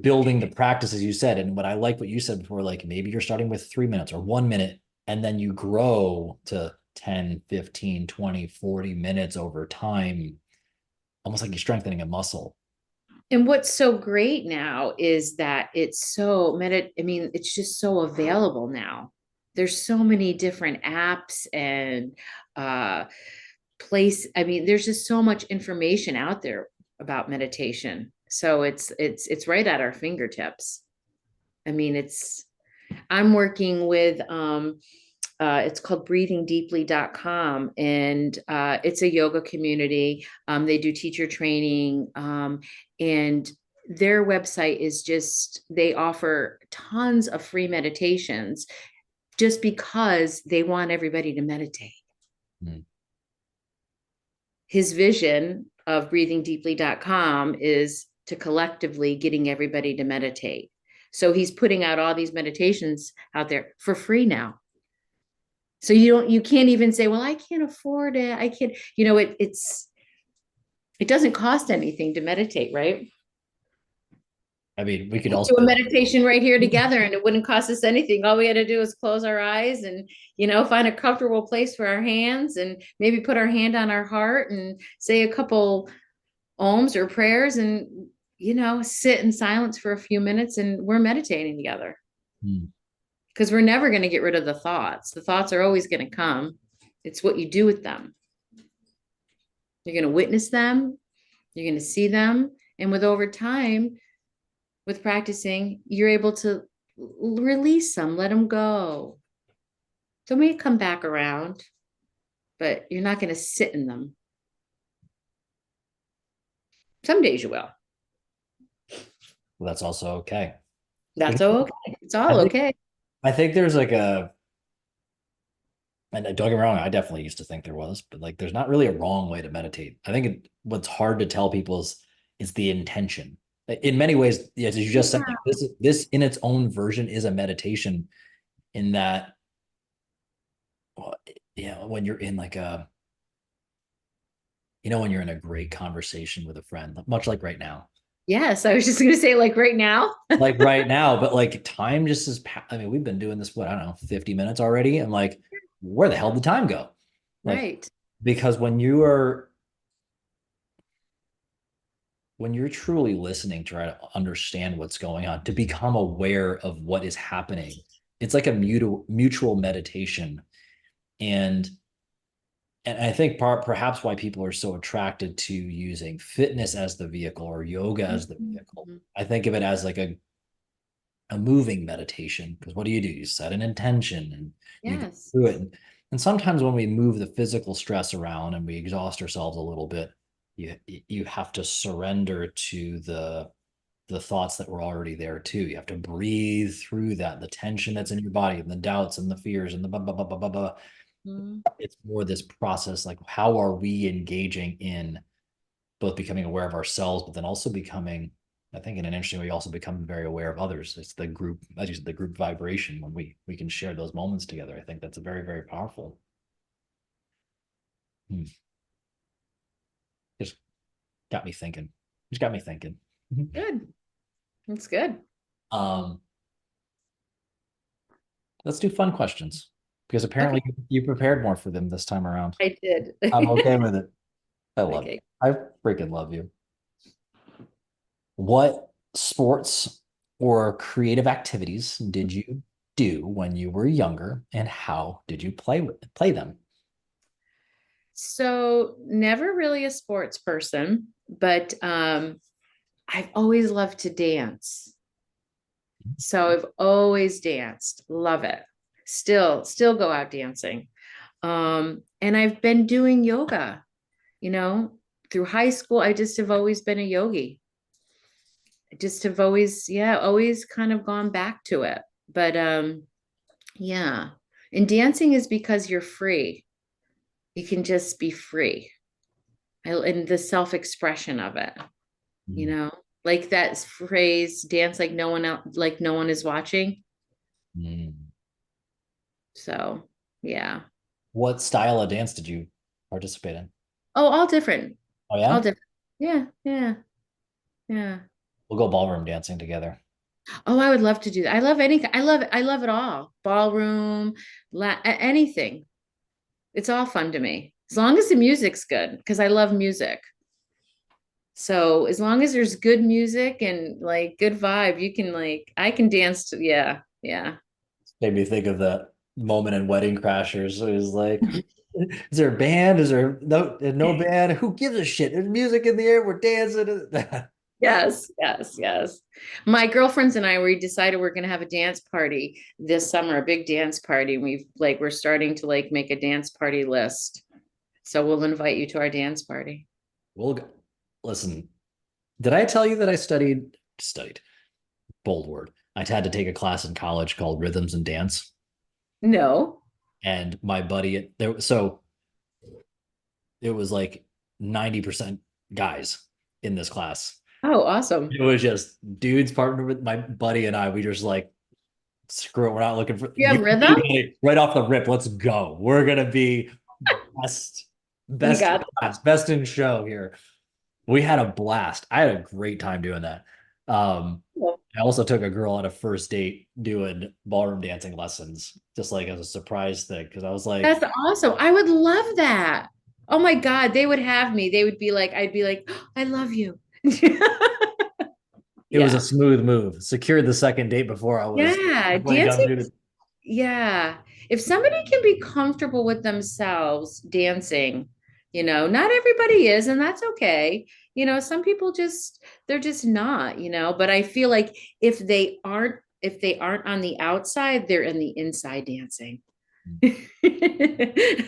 Building the practice, as you said, and what I like what you said before, like maybe you're starting with 3 minutes or 1 minute, and then you grow to 10, 15, 20, 40 minutes over time, almost like you're strengthening a muscle. And what's so great now is that it's so I mean, it's just so available now. There's so many different apps and uh I mean, there's just so much information out there about meditation. So it's right at our fingertips. I mean, I'm working with it's called breathingdeeply.com, and it's a yoga community. They do teacher training, and their website is just, they offer tons of free meditations just because they want everybody to meditate. Mm. His vision of breathingdeeply.com is to collectively getting everybody to meditate. So he's putting out all these meditations out there for free now. So you can't even say, well, I can't afford it. I can't, it doesn't cost anything to meditate, right? I mean, we could We could do a also, meditation right here together and it wouldn't cost us anything. All we had to do is close our eyes and, find a comfortable place for our hands and maybe put our hand on our heart and say a couple ohms or prayers and, sit in silence for a few minutes and we're meditating together mm, because we're never going to get rid of the thoughts. The thoughts are always going to come. It's what you do with them. You're going to witness them, you're going to see them. And with over time, with practicing, you're able to release them, let them go. They may come back around, but you're not going to sit in them. Some days you will. well, that's also okay. That's okay. It's I all think okay. I think there's like a, and don't get me wrong, I definitely used to think there was, but like there's not really a wrong way to meditate. I think what's hard to tell people is the intention. In many ways, yes, as you just said, Yeah. like this in its own version is a meditation in that, well, when you're in like when you're in a great conversation with a friend, much like right now, Yes, I was just gonna say like right now. like right now, but like time just is, I mean, we've been doing this, what, I don't know, 50 minutes already. And like, where the hell did time go? Like, Right. because when you're truly listening to try to understand what's going on, to become aware of what is happening, it's like a mutual meditation. And I think perhaps why people are so attracted to using fitness as the vehicle or yoga as the vehicle. Mhm. I think of it as like a moving meditation, because what do? You set an intention and you go Yes. through it. And sometimes when we move the physical stress around and we exhaust ourselves a little bit, you have to surrender to the thoughts that were already there too. You have to breathe through that, the tension that's in your body and the doubts and the fears and the blah blah blah blah blah blah. Mhm. It's more this process, like how are we engaging in both becoming aware of ourselves, but then also becoming, I think in an interesting way, you also become very aware of others. It's the group, as you said, the group vibration when we can share those moments together. I think that's a very, very powerful. Hmm. Just got me thinking. Just got me thinking. Good. That's good. um, let's do fun questions because Okay. apparently you prepared more for them this time around. I did. I'm okay with it. I love you. Okay. I freaking love you. What sports or creative activities did you do when you were younger, and how did you play them? So never really a sports person, but I've always loved to dance. So I've always danced. Love it. Still go out dancing. And I've been doing yoga, you know, through high school. I just have always been a yogi. I just have always, yeah, always kind of gone back to it. But yeah. And dancing is because you're free. You can just be free. And the self-expression of it, you Mm. know, like that phrase, dance like no one else, like no one is watching. Mm. So yeah. What style of dance did you participate in? Oh, all different. Oh All yeah, different. Yeah, yeah, yeah. we'll go ballroom dancing together. Oh, I would love to do that. I love anything. I love it all. Ballroom, anything. It's all fun to me. As long as the music's good, because I love music. So as long as there's good music and like good vibe, you can like I can dance to yeah, yeah. Made me think of that moment in Wedding Crashers. It was like, is there a band? Is there no band? Who gives a shit? There's music in the air. We're dancing. Yes, yes, yes. My girlfriends and I, we decided we're gonna have a dance party this summer, a big dance party. We're starting to like make a dance party list. So we'll invite you to our dance party. We'll go. Listen. Did I tell you that I studied bold word? I had to take a class in college called Rhythms and Dance, No. and my buddy there. So it was like 90% guys in this class. Oh, awesome. It was just dudes partnered with my buddy and I. We just like, screw it. We're not looking for You you have rhythm? right off the rip. Let's go. We're gonna be best, You best in got class, best in show here. We had a blast. I had a great time doing that. that. I also took a girl on a first date doing ballroom dancing lessons, just like as a surprise thing, because I was like, That's awesome. I would love that. Oh my God, they would have me. They would be like, I'd be like, "Oh, I love you." it was a Yeah. smooth move. Secured the second date before I was Yeah. halfway done Dancing. through. Yeah. If somebody can be comfortable with themselves dancing, not everybody is, and that's okay. Some people they're just not, but I feel like if they aren't on the outside, they're in the inside dancing.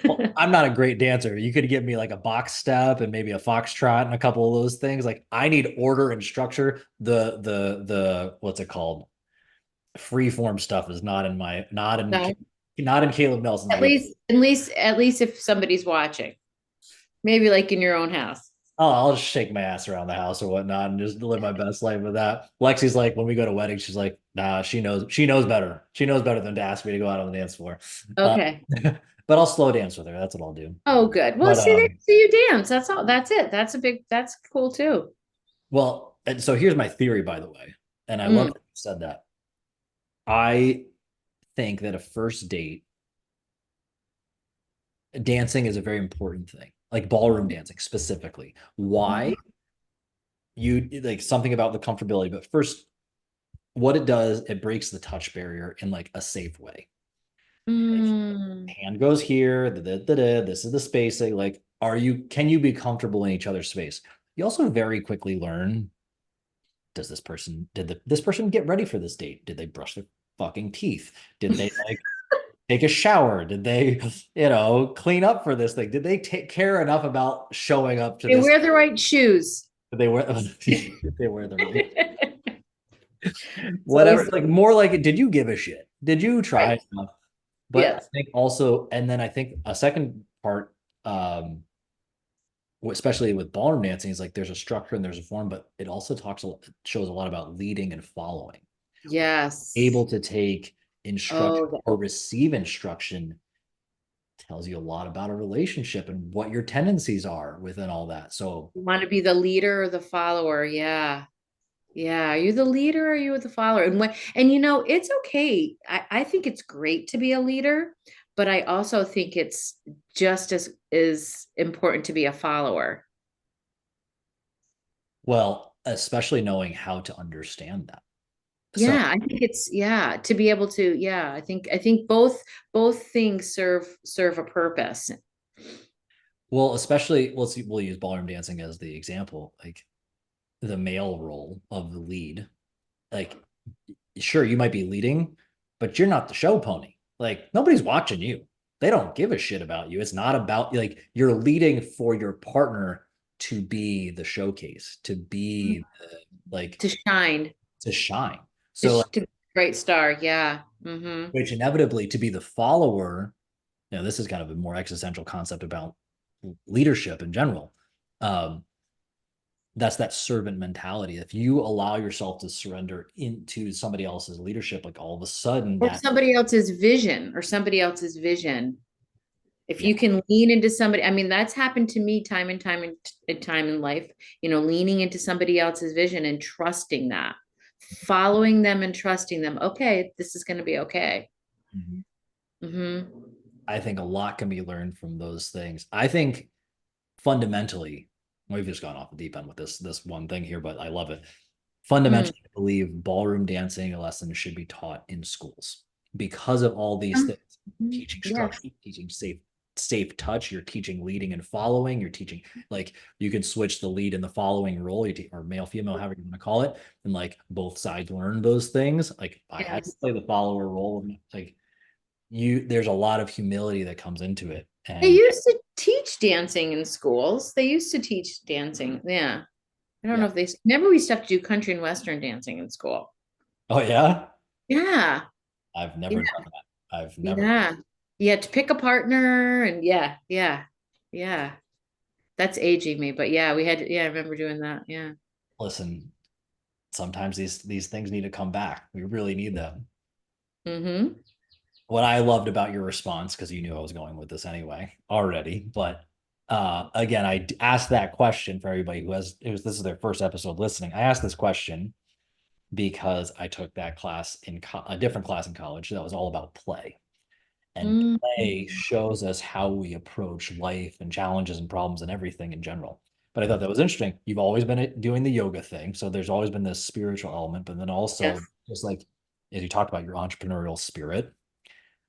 Well, I'm not a great dancer. You could give me like a box step and maybe a foxtrot and a couple of those things. Like I need order and structure. The what's it called? Free form stuff is No, not in Caleb Nelson's at way. least, at least, at least if somebody's watching, maybe like in your own house. I'll just shake my ass around the house or whatnot and just live my best life with that. Lexi's like, when we go to weddings, she's like, nah, she knows better. She knows better than to ask me to go out on the dance floor. Uh, Okay. but I'll slow dance with her. That's what I'll do. Oh, good. Well, But see, there, see you dance. That's all. That's it. That's cool too. well, and so here's my theory, by the way, and I love Mm. that you said that. I think that a first date, dancing is a very important thing, like ballroom dancing specifically. Why? You like something about the comfortability, but first, what it does, it breaks the touch barrier in like a safe way. Like, Mm. hand goes here, this is the spacing. Like, can you be comfortable in each other's space? You also very quickly learn, this person get ready for this date? Did they brush their fucking teeth? Did they like take a shower? Did they, clean up for this thing? Did they take care enough about showing up to They this? wear the right shoes. Did they wear did they wear the right It's whatever? always Like more like, did you give a shit? Did you try right. enough? But I Yes. think also, and then I think a second part, especially with ballroom dancing, is like there's a structure and there's a form, but it also shows a lot about leading and following. Yes. Able to take instruction Oh, or receive instruction tells you a lot about a relationship and what your tendencies are within all that. So, you want to be the leader or the follower? Yeah. Yeah. Are you the leader or are you the follower? And it's okay. I think it's great to be a leader, but I also think it's just as important to be a follower. well, especially knowing how to understand that. So, Yeah, I think it's yeah, to be able to, yeah, I think both things serve a purpose. well, especially we'll use ballroom dancing as the example, like the male role of the lead. Like, sure, you might be leading, but you're not the show pony. Like, nobody's watching you. They don't give a shit about you. It's not about like you're leading for your partner to be the showcase, to be like To shine, to shine. So, like, to be a bright star. Yeah. Mm-hmm. which inevitably to be the follower, this is kind of a more existential concept about leadership in general. Um, that's that servant mentality. If you allow yourself to surrender into somebody else's leadership, like all of a sudden Or that, somebody else's vision. If yeah, you can lean into somebody, I mean, that's happened to me time in life, leaning into somebody else's vision and trusting that, following them and trusting them. Okay, this is going to be okay. mhm. Mm-hmm. I think a lot can be learned from those things. I think fundamentally, we've just gone off the deep end with this one thing here, but I love it. Mm. Fundamentally, I believe ballroom dancing lessons should be taught in schools because of all these things. Mhm. Teaching Yes. structure, teaching safe touch. You're teaching leading and following. You're teaching like you can switch the lead and the following role, or male female, however you want to call it, and like both sides learn those things. Like I had to Yes. play the follower role, like there's a lot of humility that comes into it, They and used to teach dancing in schools. They used to teach dancing. Yeah. I don't yeah. know if they remember we used to have to do country and western dancing in school. Oh yeah, Yeah. I've Yeah. never done that. I've never. Yeah. You had to pick a partner and yeah, yeah, yeah. That's aging me, but yeah, yeah, I remember doing that. Yeah. Listen, sometimes these things need to come back. We really need them. Mm-hmm. What I loved about your response, because you knew I was going with this anyway already, but again, I asked that question for everybody this is their first episode listening. I asked this question because I took that class in a different class in college that was all about play. And play Mm-hmm. shows us how we approach life and challenges and problems and everything in general. But I thought that was interesting. You've always been doing the yoga thing, so there's always been this spiritual element, but then also Yes. just like as you talked about your entrepreneurial spirit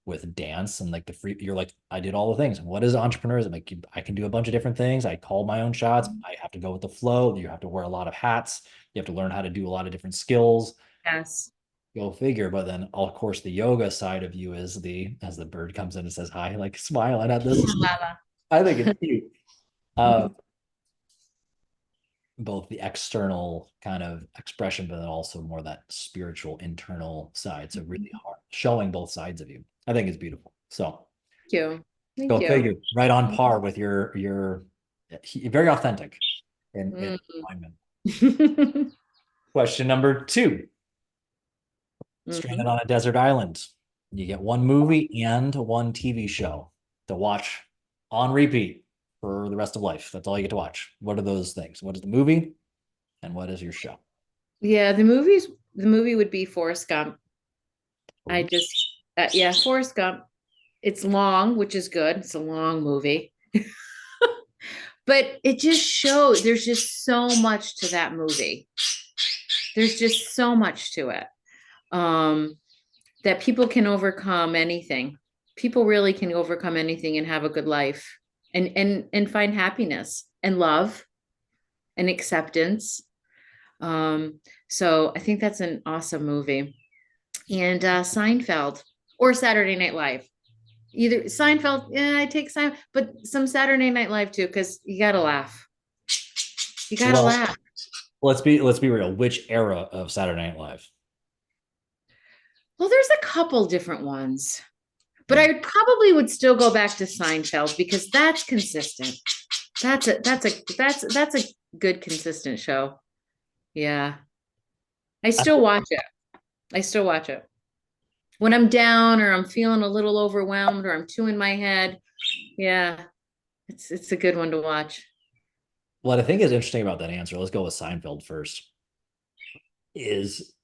with dance and like you're like, I did all the things. What is entrepreneurism? Like, I can do a bunch of different things. I call my own shots. I have to go with the flow. You have to wear a lot of hats. You have to learn how to do a lot of different skills. Yes. Go figure. But then, of course, the yoga side of you is as the bird comes in and says hi, like smiling at this. Lala. I think it's cute. Uh, both the external kind of expression, but then also more that spiritual internal side. So really hard showing both sides of you. I think it's beautiful. So Thank you. Thank go you. figure. Right on par with your very authentic. in Mm. alignment. Question number two. Stranded Mhm. on a desert island. You get one movie and one TV show to watch on repeat for the rest of life. That's all you get to watch. What are those things? What is the movie and what is your show? Yeah, the movie would be Forrest Gump. I just yeah, Forrest Gump. It's long, which is good. It's a long movie. But it just shows there's just so much to that movie. There's just so much to it. Um, that people can overcome anything. People really can overcome anything and have a good life and find happiness and love and acceptance. Um, so I think that's an awesome movie. And Seinfeld or Saturday Night Live. Either Seinfeld, yeah, I take Seinfeld, but some Saturday Night Live too, because you gotta laugh. You gotta Well, laugh. let's be real. Which era of Saturday Night Live? Well, there's a couple different ones, but Hmm. I probably would still go back to Seinfeld because that's consistent. That's a good consistent show. Yeah. I I still watch it. I still watch it. When I'm down or I'm feeling a little overwhelmed or I'm too in my head. Yeah. It's a good one to watch. What I think is interesting about that answer, let's go with Seinfeld first, is,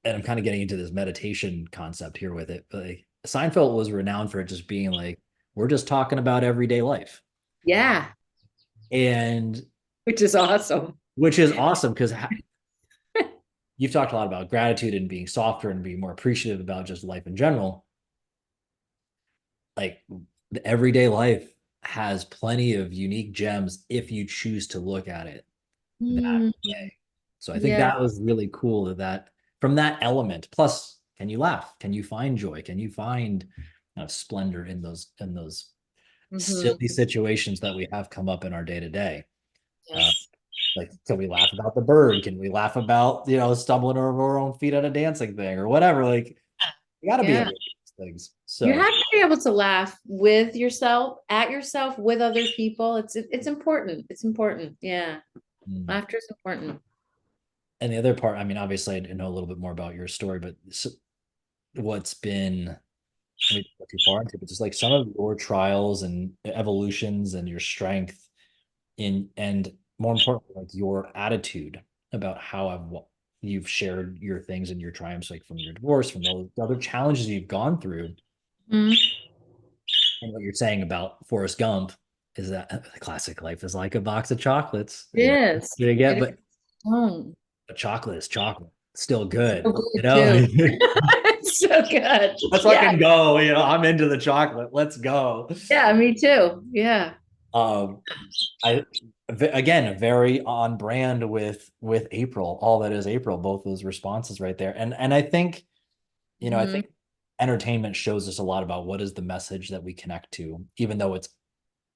and I'm kind of getting into this meditation concept here with it, but like, Seinfeld was renowned for it just being like, we're just talking about everyday life. Yeah, And which is awesome. which is awesome because you've talked a lot about gratitude and being softer and being more appreciative about just life in general. Like the everyday life has plenty of unique gems if you choose to look at it that Mm, way. So I think yeah. that was really cool that from that element. Plus, can you laugh? Can you find joy? Can you find splendor in those Hmm. silly situations that we have come up in our day to day? Yes. Like, can we laugh about the bird? Can we laugh about stumbling over our own feet at a dancing thing or whatever? Like, you got to be Yeah. able to do these things. You So, have to be able to laugh with yourself, at yourself, with other people. It's important. It's important. Yeah. mm. Laughter is important. And the other part, I mean, obviously, I know a little bit more about your story, but what's been, I mean, not too far into, but just like some of your trials and evolutions and your strength in, and more importantly, like your attitude about how you've shared your things and your triumphs, like from your divorce, from those other challenges you've gone through, Mhm. and what you're saying about Forrest Gump is that the classic life is like a box of chocolates. It is. You get, It but is. Oh, a chocolate is chocolate, still it's so good. good too. It's so good. Let's Yeah. fucking go. I'm into the chocolate. Let's go. Yeah, me too. Yeah. Um, I again very on brand with April, all that is April, both those responses right there. And I think, I Hmm. think entertainment shows us a lot about what is the message that we connect to, even though it's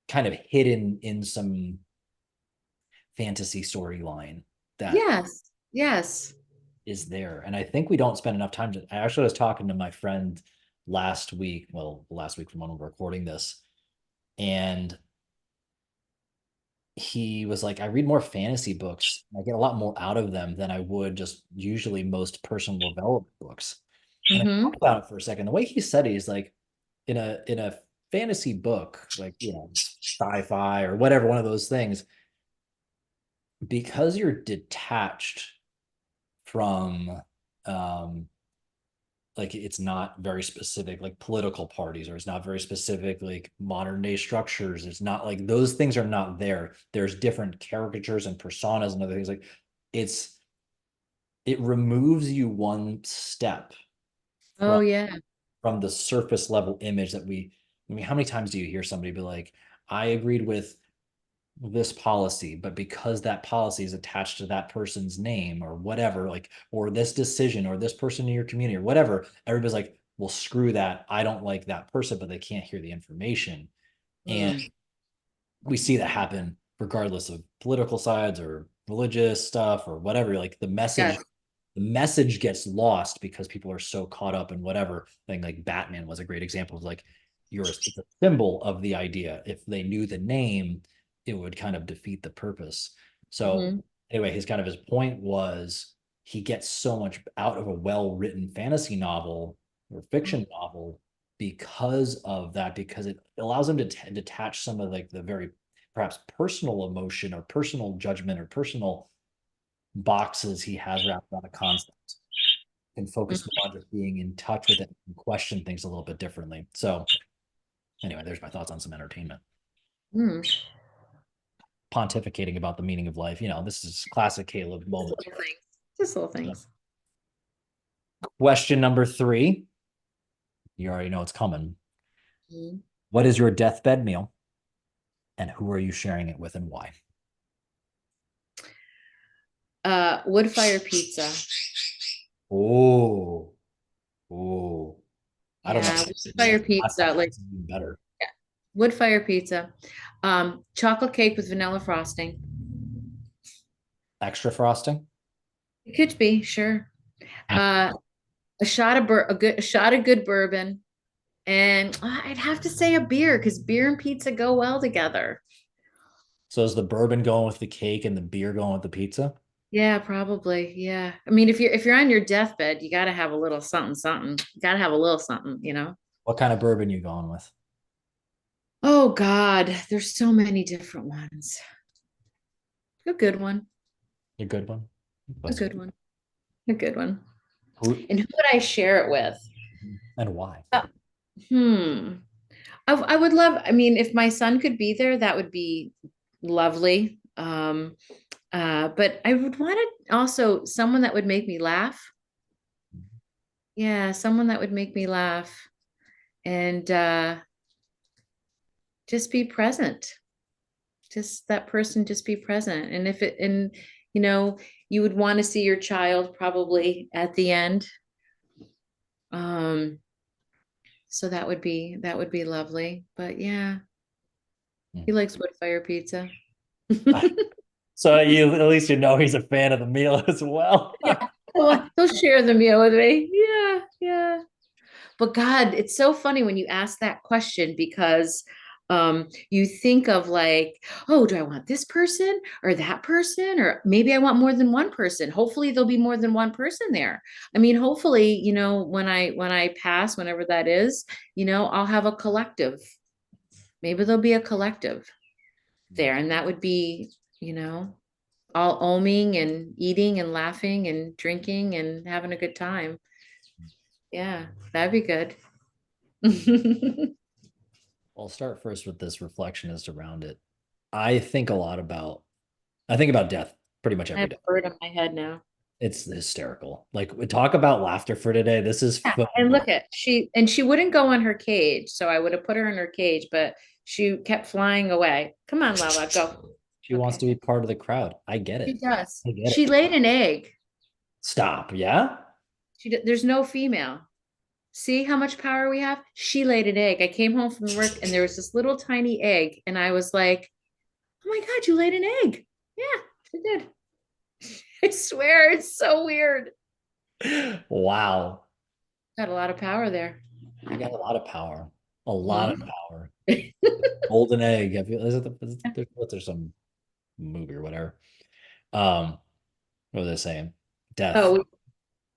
kind of hidden in some fantasy storyline that Yes. Yes. is there. And I think we don't spend enough time I actually was talking to my friend last week from when we're recording this, and he was like, I read more fantasy books. I get a lot more out of them than I would just usually most personal development books. And I Hmm. thought about it for a second. The way he said it is like in a fantasy book, like sci-fi or whatever, one of those things, because you're detached from um like it's not very specific like political parties, or it's not very specific like modern day structures. It's not like those things are not there. There's different caricatures and personas and other things. Like it's it removes you one step Oh from yeah. the surface level image that I mean, how many times do you hear somebody be like, I agreed with this policy, but because that policy is attached to that person's name or whatever, like, or this decision or this person in your community or whatever, everybody's like, well, screw that. I don't like that person, but they can't hear the information. And Mm. we see that happen regardless of political sides or religious stuff or whatever. Like Yes. the message gets lost because people are so caught up in whatever thing. Like Batman was a great example of like it's a symbol of the idea. If they knew the name, it would kind of defeat the purpose. So Mhm. anyway, his point was he gets so much out of a well-written fantasy novel or fiction novel because of that, because it allows him to detach some of like the very perhaps personal emotion or personal judgment or personal boxes he has wrapped around a concept and focus more on just being in touch with it and question things a little bit differently. So anyway, there's my thoughts on some entertainment. Mhm. Pontificating about the meaning of life. This is classic Caleb Just moment. little things. Just little things. Question number 3. You already know it's coming. Mhm. What is your deathbed meal? And who are you sharing it with and why? Wood fire pizza. Oh, oh. I don't know. Yeah, wood fire pizza. Like, It's even better. yeah, wood fire pizza. Chocolate cake with vanilla frosting. Extra frosting? It could be, sure. Uh, a shot of good bourbon, and I'd have to say a beer because beer and pizza go well together. So is the bourbon going with the cake and the beer going with the pizza? Yeah, probably. Yeah. I mean, if you're on your deathbed, you got to have a little something, something. You got to have a little something, you know. What kind of bourbon you going with? Oh God, there's so many different ones. A good one. A good one? A That's good one. A good one. who And who would I share it with? and why? Uh, hmm. I would love, I mean, if my son could be there, that would be lovely. But I would want it also someone that would make me laugh. Yeah, someone that would make me laugh and just be present. Just that person just be present. And if it and you know, you would want to see your child probably at the end. Um, so that would be lovely. But yeah, he likes wood fire pizza. So at least he's a fan of the meal as well. Yeah, he'll share the meal with me. Yeah, yeah. But God, it's so funny when you ask that question because you think of like, oh, do I want this person or that person? Or maybe I want more than one person. Hopefully there'll be more than one person there. I mean, hopefully, when I pass, whenever that is, I'll have a collective. Maybe there'll be a collective there. And that would be, all oming and eating and laughing and drinking and having a good time. Yeah, that'd be good. I'll start first with this reflectionist around it. I think a lot about I think about death pretty much I every have day. a bird in my head now. It's hysterical. Like we talk about laughter for today. This is Yeah, and look at she wouldn't go in her cage, so I would have put her in her cage, but she kept flying away. Come on, Lala, go. she wants Okay. to be part of the crowd. I get She it. does. I get She it. laid an egg. Stop. Yeah. There's no female. See how much power we have? She laid an egg. I came home from work and there was this little tiny egg, and I was like, "Oh my God, you laid an egg!" Yeah, she did. I swear, it's so weird. Wow. Got a lot of power there. You got a lot of power. A lot of Mhm. power. Golden egg. What's there some movie or whatever? What was I saying? Death. Oh,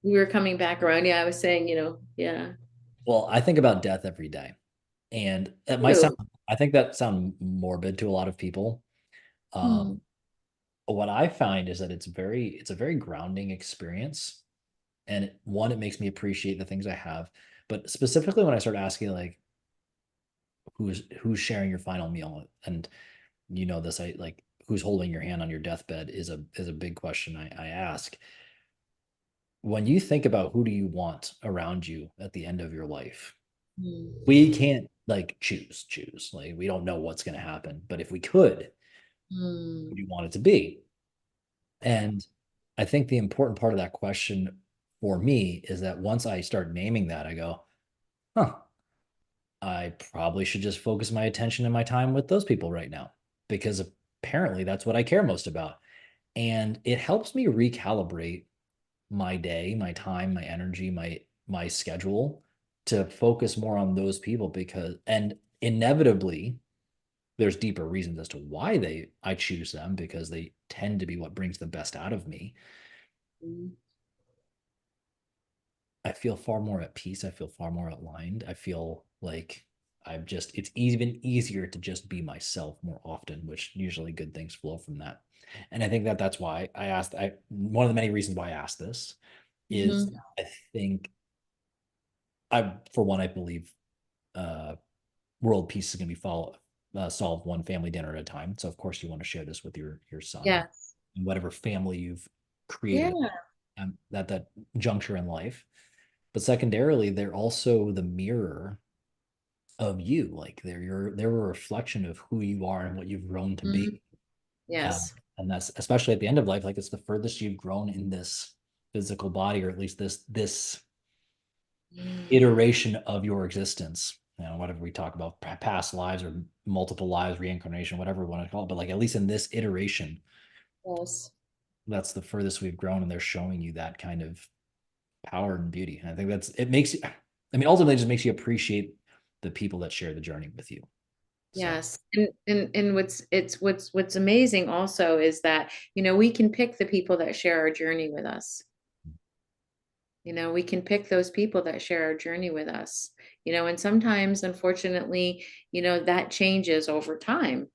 we were coming back around. Yeah, I was saying, yeah. Well, I think about death every day. And it might Ew. sound, I think that sound morbid to a lot of people. Hmm. Um, what I find is that it's a very grounding experience. And it makes me appreciate the things I have. But specifically when I start asking like who's sharing your final meal, and this, I like who's holding your hand on your deathbed is a big question I ask. When you think about who do you want around you at the end of your life, we can't like choose. Like we don't know what's going to happen. But if we could, who Hmm. do you want it to be? And I think the important part of that question for me is that once I start naming that, I go, huh, I probably should just focus my attention and my time with those people right now because apparently that's what I care most about. And it helps me recalibrate my day, my time, my energy, my schedule to focus more on those people because and inevitably there's deeper reasons as to why I choose them, because they tend to be what brings the best out of me. Mhm. I feel far more at peace. I feel far more aligned. I feel like it's even easier to just be myself more often, which usually good things flow from that. And I think that that's why one of the many reasons why I asked this is Mhm. I think for one, I believe uh, world peace is going to be solved one family dinner at a time. So of course you want to share this with your son Yes. and whatever family you've Yeah. created at that juncture in life. But secondarily, they're also the mirror of you. Like they're a reflection of who you are and what you've grown to Mhm. be. Yes. And that's especially at the end of life, like it's the furthest you've grown in this physical body, or at least this Mm. iteration of your existence. You know, whatever we talk about, past lives or multiple lives, reincarnation, whatever we want to call it. But like at least in this iteration, Yes. that's the furthest we've grown, and they're showing you that kind of power and beauty. And I think it makes you, I mean, ultimately it just makes you appreciate the people that share the journey with you. So Yes. And what's amazing also is that, we can pick the people that share our journey with us. We can pick those people that share our journey with us. And sometimes, unfortunately, that changes over time.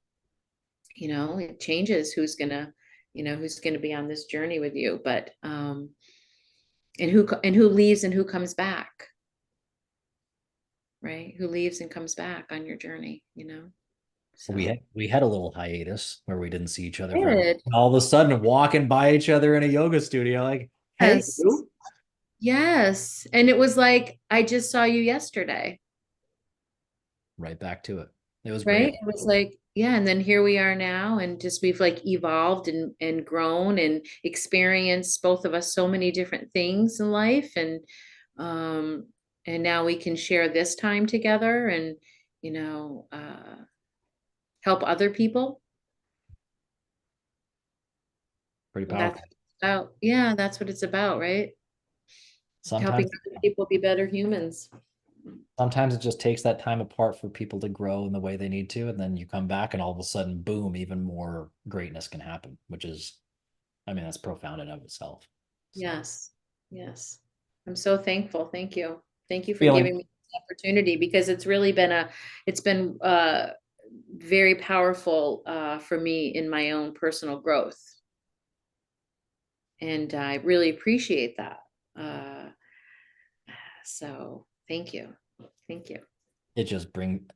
It changes who's gonna be on this journey with you, but and who leaves and who comes back, right? Who leaves and comes back on your journey. So we had a little hiatus where we didn't see each other for, good. all of a sudden walking by each other in a yoga studio, like, hey, Yes. you, Yes. And it was like, I just saw you yesterday, right back to it. It was great. right? It was like, yeah. And then here we are now, and just we've like evolved and grown and experienced, both of us, so many different things in life. Um, and now we can share this time together and, you know, uh, help other people. Pretty And that's powerful. what it's about. Yeah, that's what it's about, right? Helping Sometimes other people be better humans. sometimes it just takes that time apart for people to grow in the way they need to, and then you come back and all of a sudden, boom, even more greatness can happen, which is, I mean, that's profound in of itself. So Yes, yes. I'm so thankful. Thank you. Thank you for feeling giving me this opportunity, because it's been very powerful for me in my own personal growth. And I really appreciate that. Uh, so thank you. Thank you. it just bring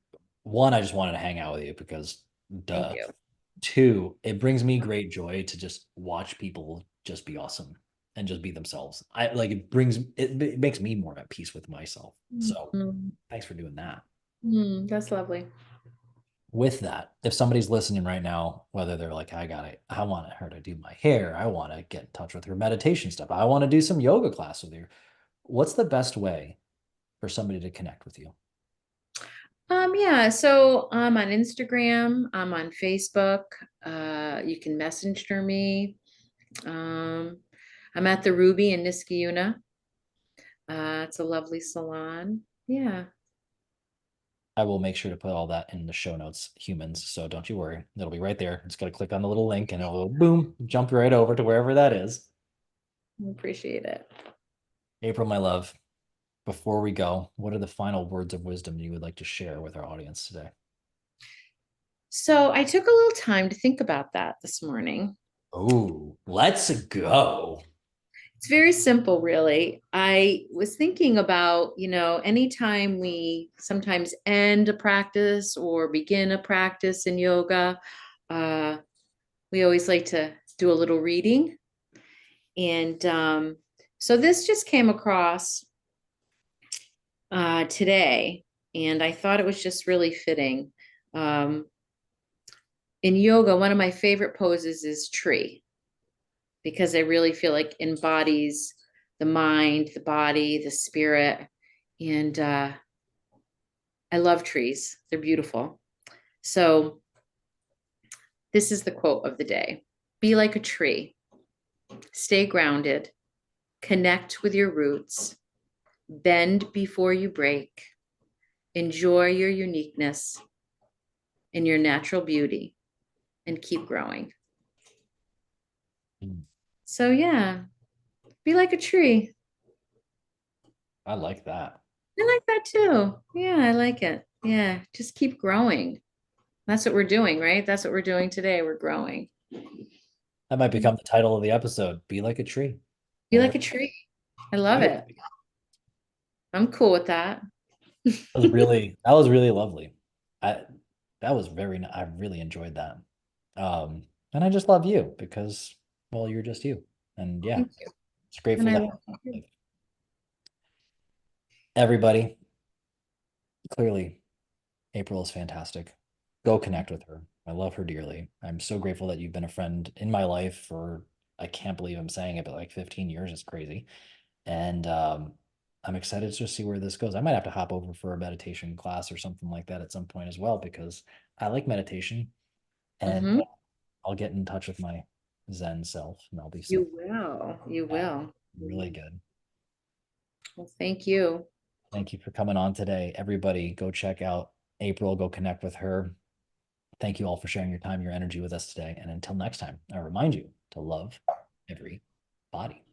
one, I just wanted to hang out with you because Thank duh. you. Two, it brings me great joy to just watch people just be awesome and just be themselves. It makes me more at peace with myself. So Mhm. thanks for doing that. That's lovely. With that, if somebody's listening right now, whether they're like, I want her to do my hair, I want to get in touch with her meditation stuff, I want to do some yoga class with you, what's the best way for somebody to connect with you? Yeah, so I'm on Instagram, I'm on Facebook. You can messenger me. Um, I'm at the Ruby in Niskayuna. It's a lovely salon. Yeah, I will make sure to put all that in the show notes, humans. So don't you worry. It'll be right there. Just got to click on the little link and it'll boom, jump right over to wherever that is. I appreciate it. April, my love, before we go, what are the final words of wisdom you would like to share with our audience today? So I took a little time to think about that this morning. Oh, let's go. It's very simple, really. I was thinking about, anytime we sometimes end a practice or begin a practice in yoga, uh, we always like to do a little reading. And so this just came across today, and I thought it was just really fitting. Um, in yoga, one of my favorite poses is tree, because I really feel like embodies the mind, the body, the spirit. And I love trees, they're beautiful. So, this is the quote of the day: Be like a tree, stay grounded, connect with your roots, bend before you break, enjoy your uniqueness, in your natural beauty and keep growing. Mm, So, yeah, be like a tree. I like that. I like that too. Yeah, I like it. Yeah, just keep growing. That's what we're doing, right? That's what we're doing today. We're growing. That might become the title of the episode. Be like a tree. Be There like it a tree. I love is. it. I'm cool with that. That was really lovely. I that was I really enjoyed that. And I just love you because, well, you're just you. And yeah, Thank you. it's And grateful I to love you. have everybody. Clearly, April is fantastic. Go connect with her. I love her dearly. I'm so grateful that you've been a friend in my life for, I can't believe I'm saying it, but like 15 years. It's crazy. And I'm excited to see where this goes. I might have to hop over for a meditation class or something like that at some point as well, because I like meditation, and Mhm. I'll get in touch with my Zen self and I'll be so You will. You yeah, will. really good. Well, thank you. Thank you for coming on today. Everybody, go check out April, go connect with her. Thank you all for sharing your time, your energy with us today. And until next time, I remind you to love every body.